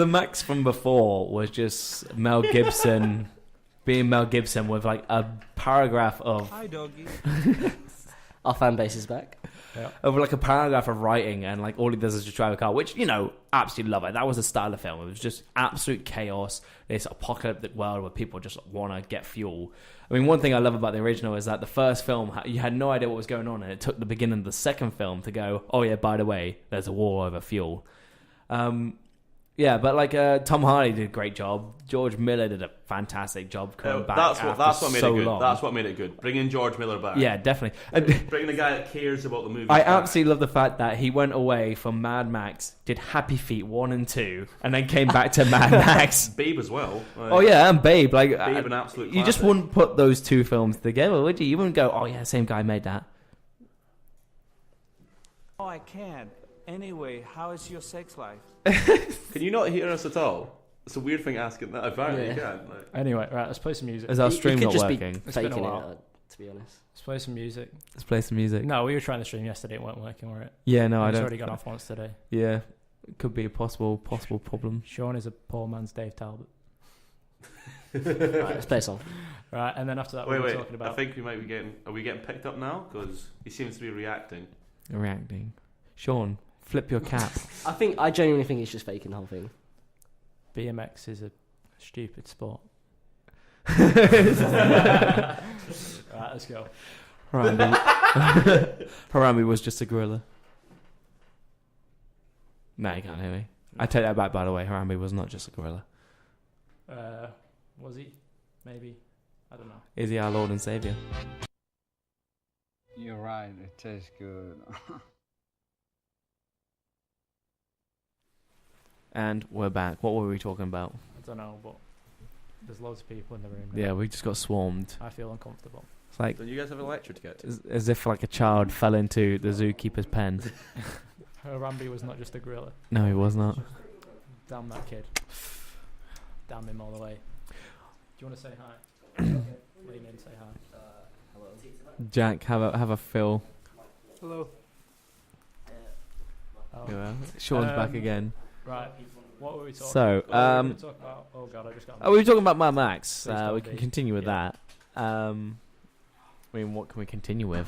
Max from before was just Mel Gibson being Mel Gibson with like a paragraph of "Hi, doggy." Our fan base is back. over like a paragraph of writing, and like all he does is just drive a car, which, you know, absolutely love it. That was the style of film. It was just absolute chaos, this apocalyptic world where people just want to get fuel. I mean, one thing I love about the original is that the first film, you had no idea what was going on, and it took the beginning of the second film to go, oh yeah, by the way, there's a war over fuel. Yeah, but like Tom Hardy did a great job. George Miller did a fantastic job coming back. That's what made it good. Long. That's what made it good. Bringing George Miller back. Yeah, definitely. Bringing the guy that cares about the movie. I absolutely love the fact that he went away from Mad Max, did Happy Feet 1 and 2, and then came back to Mad Max. Babe as well. Oh yeah, and Babe. Like Babe, an absolute you just wouldn't put those two films together, would you? You wouldn't go, oh yeah, same guy made that. Oh, I can't. Anyway, how is your sex life? Can you not hear us at all? It's a weird thing asking that. Apparently you can. Like. Anyway, right, let's play some music. Is our stream could not just working? Be faking it, to be honest. Let's play some music. Let's play some music. No, we were trying to stream yesterday. It weren't working, were it? Yeah, no, I It's don't. already gone off once today. Yeah, it could be a possible problem. Sean is a poor man's Dave Talbot. Right, let's play a song. Right, and then after that, Wait, we were talking about. I think we might be getting. Are we getting picked up now? Because he seems to be reacting. Reacting. Sean, flip your cap. I genuinely think he's just faking the whole thing. BMX is a stupid sport. Right, let's go. Harambe was just a gorilla. No, you can't hear me. I take that back, by the way. Harambe was not just a gorilla. Was he? Maybe. I don't know. Is he our Lord and Savior? You're right, it tastes good. And we're back. What were we talking about? I don't know, but there's loads of people in the room. Yeah, we just got swarmed. I feel uncomfortable. It's like Don't you guys have a lecture to get to? as if like a child fell into the zookeeper's pen. Harambe was not just a gorilla. No, he was not. Damn that kid. Damn him all the way. Do you want to say hi? Lean in, say hi. Hello. Jack, have a fill. Hello. Oh. Yeah, Sean's back again. Right. What were we talking So, about? Oh god, I just got. We were talking about Mad Max. Please don't We can be. continue with that. I mean, what can we continue with?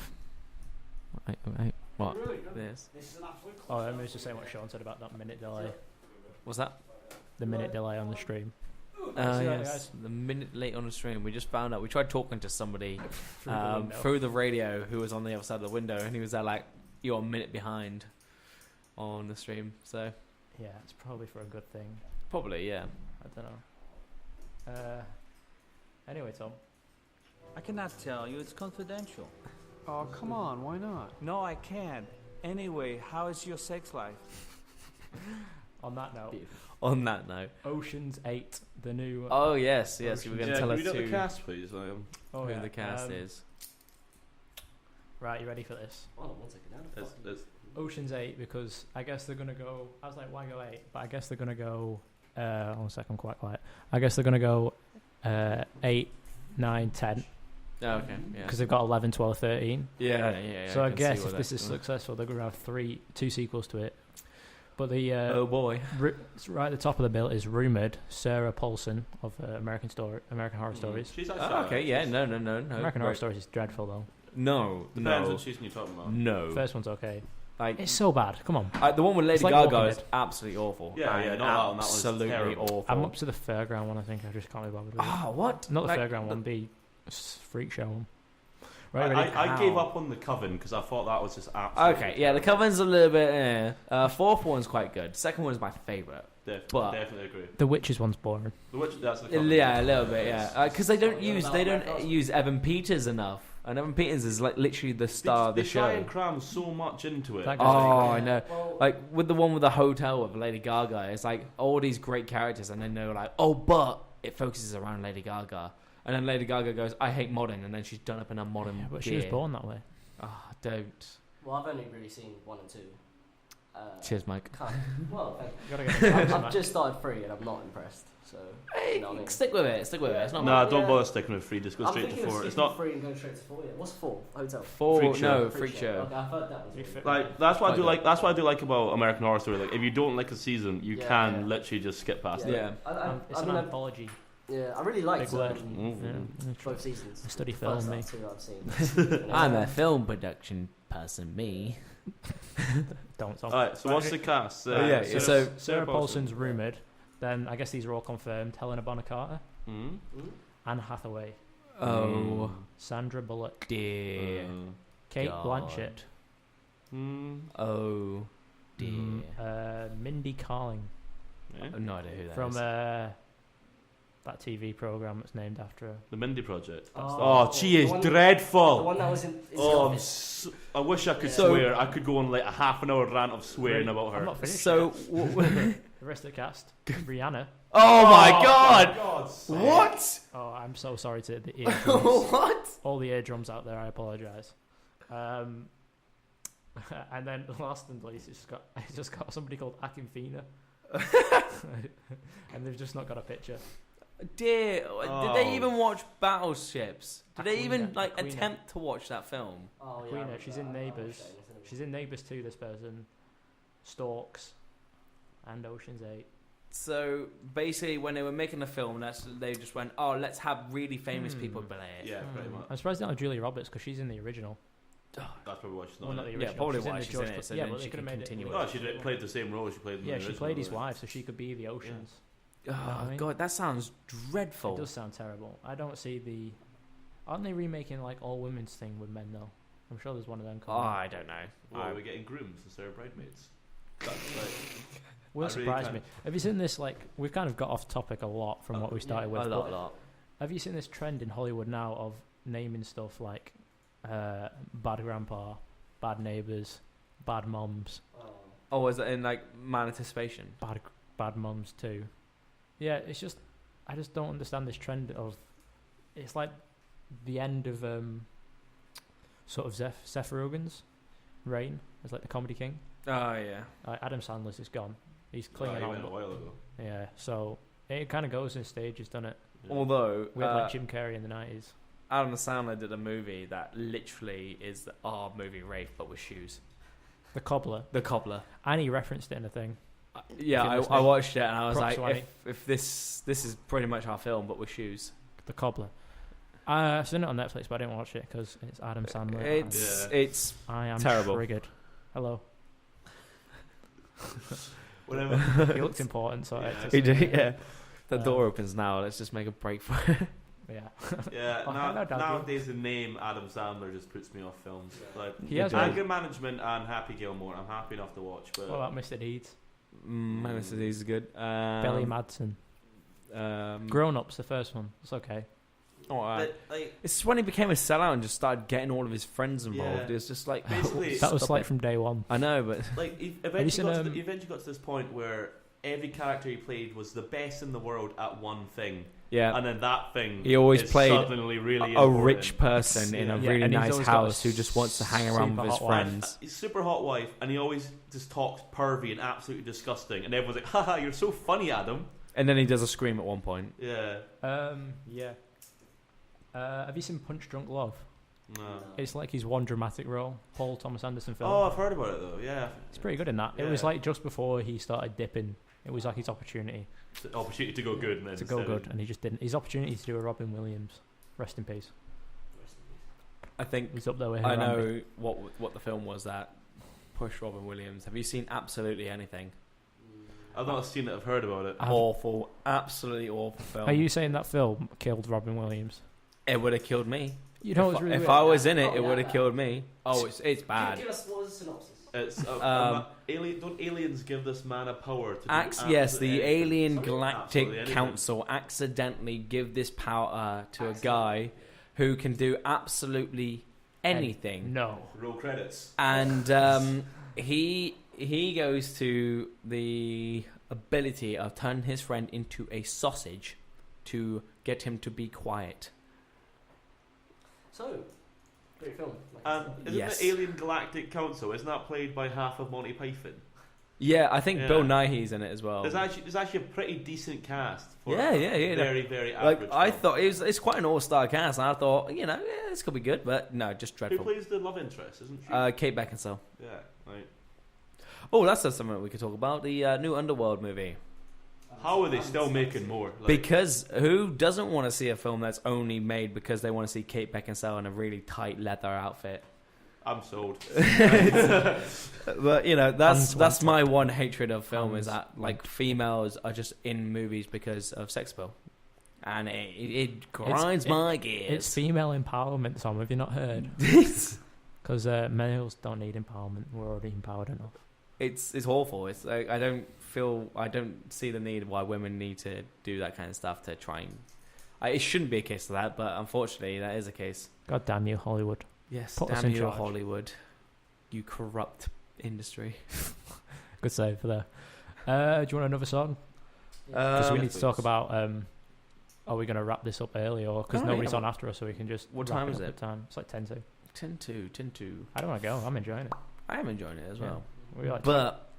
What? This. Oh, I was just saying what Sean said about that minute delay. What's that? The minute delay on the stream. Yes, the minute late on the stream. We just found out. We tried talking to somebody through the radio who was on the other side of the window, and he was there like, "You're a minute behind on the stream." So Yeah, it's probably for a good thing. probably, yeah. I don't know. Anyway, Tom. I cannot tell you. It's confidential. Oh, come on, why not? No, I can't. Anyway, how is your sex life? On that note, On that note, Ocean's 8, the new. oh yes, you were going to tell can us we do the who cast, please? Oh, yeah. the cast is. Right, you ready for this? Hold on 1 second. It's Ocean's 8, because I guess they're gonna go. I was like, why go 8? But I guess they're gonna go. 1 second, I'm quite quiet. I guess they're gonna go 8, 9, 10. Oh, okay, yeah. Because they've got 11, 12, 13. Yeah. So I can guess see if what this is that's- successful, they're gonna have 2 sequels to it. But the oh boy. right at the top of the bill is rumored Sarah Paulson of American Horror Stories. she's Oh, actually okay, yeah, no. American Horror Stories is dreadful though. No, Depends no, what season you're talking about. no. First one's okay. Like It's so bad. Come on. the one with Lady It's like Gaga Walking is Dead. absolutely awful. Yeah, And not that one. That one's absolutely terrible. awful. I'm up to the fairground one. I think I just can't be bothered with it. Oh, what? Not the Like, fairground one. The freak show one. Right. ready? I gave Ow. up on the Coven because I thought that was just absolutely Okay, yeah, the Coven's a little bit. Fourth one's quite good. Second one is my favorite. but- Definitely agree. The Witches one's boring. The Witch, that's the Coven. Yeah, a little bit. Yeah, because they don't use Evan Peters enough, and Evan Peters is like literally the star of the They try show. and cram so much into it. That Oh, guy's I know. Like with the one with the hotel with Lady Gaga, it's like all these great characters, and then they're like, oh, but it focuses around Lady Gaga, and then Lady Gaga goes, I hate modern, and then she's done up in a modern. Yeah, but she was gear. born that way. Oh, don't. Well, I've only really seen 1 and 2. Cheers, Mike. Well, thank You gotta you. get I've just started 3 and I'm not impressed. So, Hey, you know what I mean? stick with it. It's not. Nah, Yeah. don't bother sticking with 3. Just go I'm straight to thinking 4. of It's skipping not 3 and going straight to 4. Yeah. What's 4? Hotel. Four. Freak show. No, freak show. Okay, I've heard that was really good. like that's what I do Quite like. That's what I do like about American Horror Story. Like if you don't like a season, you Yeah, can yeah. literally just skip past it. Yeah. It's an anthology. I really liked Big word. both seasons. I study The film, first me. 2 I've seen. I'm a film production person, me. Don't. Alright, so what's the cast? So Sarah Paulson's rumoured. Then I guess these are all confirmed. Helena Bonham Carter, Anne Hathaway, Sandra Bullock, dear, Kate God. Blanchett, oh dear, Mindy Kaling no idea who that from is. that TV program that's named after her. The Mindy Project. Oh, she is the one- dreadful. The one that was in Oh, Scarface. I wish I could Yeah. swear. I could go on like a half an hour rant of swearing about her. I'm not finished. So The rest of the cast: Rihanna. oh my God! God's sake. What? Oh, I'm so sorry to the eardrums. What? All the eardrums out there. I apologise. And then last and least, it's just got somebody called Akinfina. And they've just not got a picture. Dear, did they even watch Battleships? Did they even Aquina. like attempt to watch that film? Oh, yeah, I Queen, remember she's that. in I Neighbours. watched that in the cinema. She's in Neighbours 2, this person. Storks. And Ocean's 8. So basically, when they were making the film, they just went, "Oh, let's have really famous people play it." Yeah, pretty much. I'm surprised they don't have Julia Roberts because she's in the original. That's probably why she's not. Well, not the in it. original. Yeah, probably she's why in the she's George in it, so yeah, then but they she could can have made continue it. Oh, she played the same role she played in Yeah, the she original. played his right? wife, so she could be the Oceans. Oh I mean? God, that sounds dreadful. It does sound terrible. I don't see the. Aren't they remaking like all women's thing with men though? I'm sure there's one of them Oh, coming. I don't know. Well, we're getting grooms instead of bridesmaids. That's like, Will I really surprise can't- me. Have you seen this? Like, we've kind of got off topic a lot from what we started with. A but lot. Have you seen this trend in Hollywood now of naming stuff like bad grandpa, bad neighbors, bad moms, Oh, is it in like Man Anticipation? bad mums too? Yeah, it's just I just don't understand this trend of. It's like the end of sort of Seth Rogen's reign as like the comedy king. Oh yeah. Adam Sandler's is gone. He's oh, clinging he on. went a but- while ago. Yeah, so it kind of goes in stages, doesn't it? Although We had like Jim Carrey in the 90s. Adam Sandler did a movie that literally is our movie Rafe, but with shoes. The Cobbler. The Cobbler. And he referenced it in a thing. Yeah, If you're I listening, watched it and I was props to like, Annie. if this is pretty much our film, but with shoes. The Cobbler. I've seen it on Netflix, but I didn't watch it because it's Adam Sandler. It's I am terrible. triggered. Hello. Whatever. He looked important, so I had to He say- did, yeah. The door opens now. Let's just make a break for it. Yeah. Yeah, Oh, hello, Daddy. nowadays the name Adam Sandler just puts me off films. Like He has Anger Management and Happy Gilmore, I'm happy enough to watch. But What about Mr. Deeds? Menace is good. Billy Madsen. Um, Grown Ups, the first one. It's okay. but, like, it's when he became a sellout and just started getting all of his friends involved. Yeah. It's just like Basically, That was stop like it. from day one. I know, but like he you eventually seen, got to this point where every character he played was the best in the world at one thing. yeah, And then that thing He always is played suddenly really a important. rich person in a Yeah, really and he's nice always got a house who just wants to hang around with his super hot wife. friends. He's super hot wife, and he always just talks pervy and absolutely disgusting. And everyone's like, haha, you're so funny, Adam. And then he does a scream at one point. Yeah. Yeah. Have you seen Punch Drunk Love? No. It's like his one dramatic role. Paul Thomas Anderson film. Oh, I've heard about it though. Yeah. He's pretty good in that. It was like just before he started dipping. It was like his opportunity The opportunity to go good, and then to go instead- good, and he just didn't. His opportunity to do a Robin Williams. Rest in peace. I think He's up there with I Harambe. know what the film was that pushed Robin Williams. Have you seen absolutely anything? I've not seen it. I've heard about it. Awful, absolutely awful film. Are you saying that film killed Robin Williams? It would have killed me. You know what's really if weird? I was in it, Oh, it yeah. would have killed me. Oh, it's bad. Give us what was the synopsis? It's don't aliens give this man a power to do Yes, the absolutely Alien anything? Galactic Absolutely anything. Council accidentally give this power to a guy who can do absolutely anything. No. Roll credits. And he goes to the ability of turning his friend into a sausage to get him to be quiet. So, great film. Isn't Yes. the Alien Galactic Council, isn't that played by half of Monty Python? Yeah, I think Yeah. Bill Nighy's in it as well. There's actually a pretty decent cast. For Yeah. Very, very Like average. I film. thought it's quite an all-star cast, and I thought this could be good, but no, just Who dreadful. plays the love interest, isn't she? Kate Beckinsale. Yeah, right. Oh, that's something that we could talk about. The new Underworld movie. How are they still making more? Like, Because who doesn't want to see a film that's only made because they want to see Kate Beckinsale in a really tight leather outfit? I'm sold. But you know, that's my one hatred of film is that like females are just in movies because of sex appeal, and it grinds my gears. It's female empowerment, Tom. Have you not heard? Because males don't need empowerment. We're already empowered enough. It's awful. It's like I don't see the need why women need to do that kind of stuff to try and. It shouldn't be a case of that, but unfortunately, that is a case. God damn you, Hollywood. Yes, Put us damn in you, charge. Hollywood. You corrupt industry. Good save for there. Do you want another song? Because we need to talk about. Are we going to wrap this up early, or because nobody's on after us, so we can just. What wrap time it is up it? at time. It's like 10 to. 10 to. I don't want to go. I'm enjoying it. I am enjoying it as well. We like But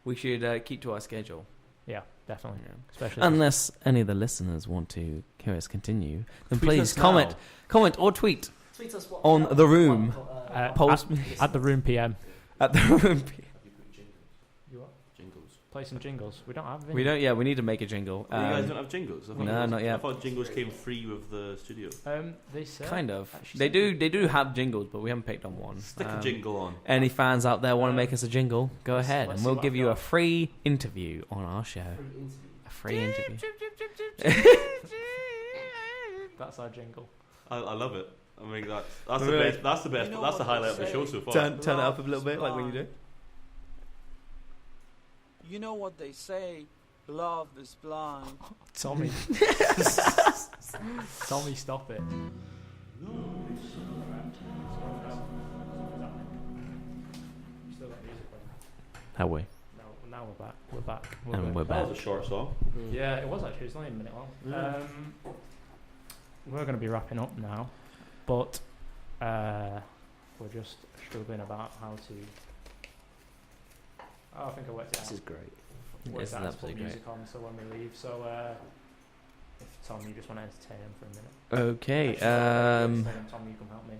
we should keep to our schedule. Yeah, definitely. Yeah. Especially unless any of the listeners want to hear us continue, then Tweet please us comment or tweet Tweet us what on the room. Post at the room PM. at the room. You what? Jingles. Play some jingles. We don't have any. We don't. Yeah, we need to make a jingle. You guys don't have jingles? No, not yet. I thought jingles came free with the studio. They said Kind of. actually They do have jingles, but we haven't picked on one. Stick a jingle on. Any fans out there want to make us a jingle? Go ahead, let's and see we'll what give I've you a got. free interview on our show. A free interview. That's our jingle. I love it. I mean, that's the Really? best. That's the best. You know That's the what highlight of they the show say? so far. Turn it up a little bit, like when you do. You know what they say, love is blind. Tommy. Tommy, stop it. How we? Now we're back. We're back. And good. we're That back. was a short song. Yeah, it was actually. It's not even a minute long. We're going to be wrapping up now, but we're just struggling about how to. Oh, I think I worked it out. This is great. Worked This is out how to put absolutely music on, so when we leave. So if Tom, you just want to entertain him for a minute. Okay. Actually, Tom, you can help me.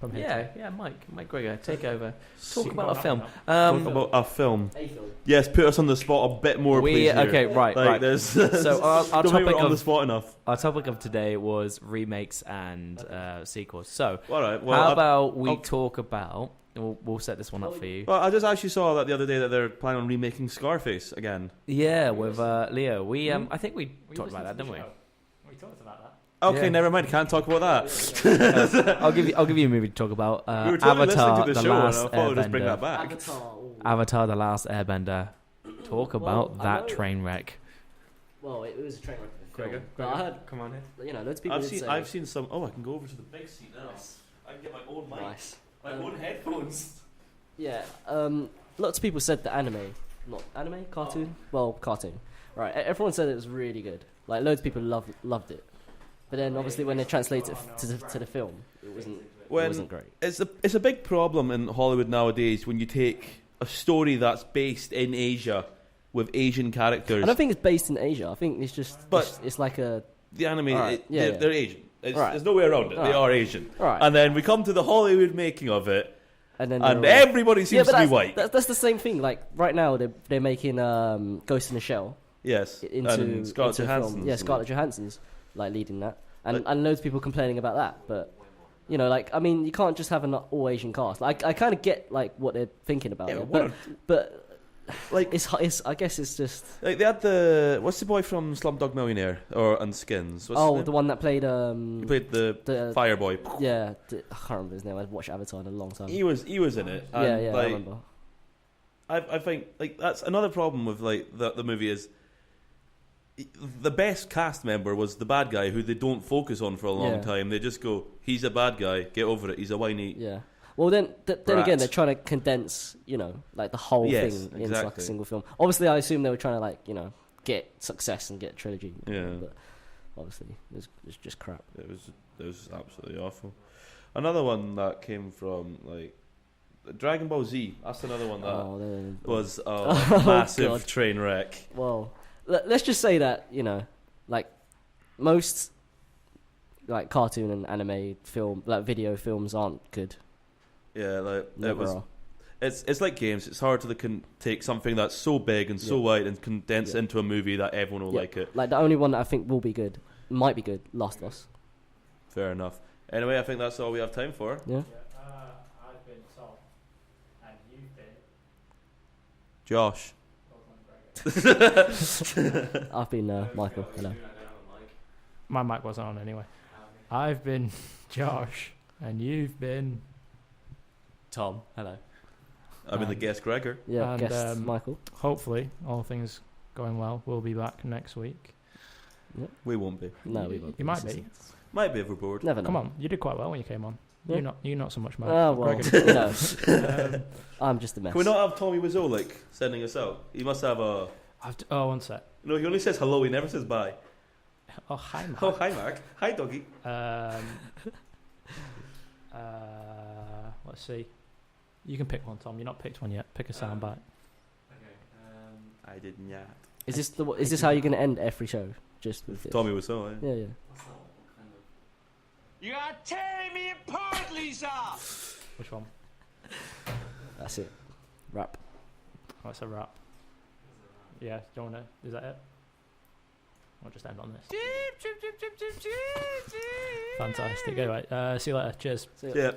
From here. Yeah, Mike Gregor, take over. You Talk can about go a on film. that Talk about a film. A film. Yes, put us on the spot a bit more, please. Here. Okay, right. Like, there's So our don't make me topic on the of spot enough. our topic of today was remakes and sequels. So All right. Well, how about we I'll- talk about? We'll set this one up for you. Well, I just actually saw that the other day that they're planning on remaking Scarface again. Yeah, with Leo. We I think we talked about that, didn't we? We talked about that. Okay, Yeah. never mind. Can't talk about that. I'll give you a movie to talk about. we were totally Avatar: listening to the show, and I Last thought we'd just bring that Airbender. back. Avatar. Ooh. Avatar: The Last Airbender. Talk about I that know- train wreck. Well, it was a train wreck. Gregor, But I heard, come on in. you know, loads of people did say. I've seen some. Oh, I can go over to the big seat now. I can get my own mic, Nice. my own headphones. Yeah. Lots of people said the cartoon. Well, cartoon. Right. Everyone said it was really good. Like loads of people loved it. But then obviously when they translate it to the film, it wasn't great. It's a big problem in Hollywood nowadays when you take a story that's based in Asia with Asian characters. I don't think it's based in Asia. I think it's just. But- it's like a. The anime, Alright, yeah, they're Asian. Right. There's no way around it. They Alright. are Asian. Right. And then we come to the Hollywood making of it, And then and they're all- everybody seems to be white. That's the same thing. Like right now, they're making Ghost in the Shell Yes. into and Scarlett into a film. Johansson's Yeah, in Scarlett it. Johansson's like leading that, and Like- loads of people complaining about that. But you know, like I mean, you can't just have an all Asian cast. Like I kind of get like what they're thinking about Yeah, it, what but like it's I guess it's just like they had what's the boy from Slumdog Millionaire and Skins? What's his name? the one that played He played the fire boy. yeah I can't remember his name. I've watched Avatar in a long time. He was in it. And yeah, I like, remember. I think like that's another problem with like the movie is the best cast member was the bad guy who they don't focus on for a long Yeah. time. They just go, he's a bad guy, get over it. He's a whiny. Yeah. Well, then again, Brat. they're trying to condense, you know, like the whole Yes, thing into like a exactly. single film. Obviously, I assume they were trying to like, you know, get success and get a trilogy. Yeah. But obviously, it's just crap. It was absolutely awful. Another one that came from like Dragon Ball Z. That's another one that was a Oh, massive God. train wreck. Well, let's just say that, you know, like most like cartoon and anime film, like video films aren't good. Yeah, like Never it was. are. It's like games. It's hard to take something that's so big and so Yeah. wide and condense Yeah. into a movie that everyone will Yeah. like it. Like the only one that I think will be good, might be good, Last of Us. Fair enough. Anyway, I think that's all we have time for. Yeah. Josh. I've been Michael. Hello. My mic wasn't on anyway. I've been Josh, and you've been Tom, hello. I've been the guest Gregor. Yeah, And, guest Michael. hopefully, all things going well, we'll be back next week. We won't be. No, we won't. You might be. Might be if we're bored. Never know. Come on, you did quite well when you came on. Yeah. You're not so much, Mike. Oh, well, Gregor. I'm just a mess. Can we not have Tommy Wiseau like sending us out? He must have a. One sec. No, he only says hello. He never says bye. Oh, hi, Mark. Oh, hi, Mark. Hi, doggy. Let's see. You can pick one, Tom. You're not picked one yet. Pick a soundbite. I did not. Is this how you're going to end every show? Just with this? Tommy Wiseau, Yeah. You are tearing me apart, Lisa! Which one? That's it. Rap. Oh, it's a rap. Yeah, do you want to... Is that it? I'll just end on this. Fantastic. Anyway, see you later. Cheers. See ya. Yeah.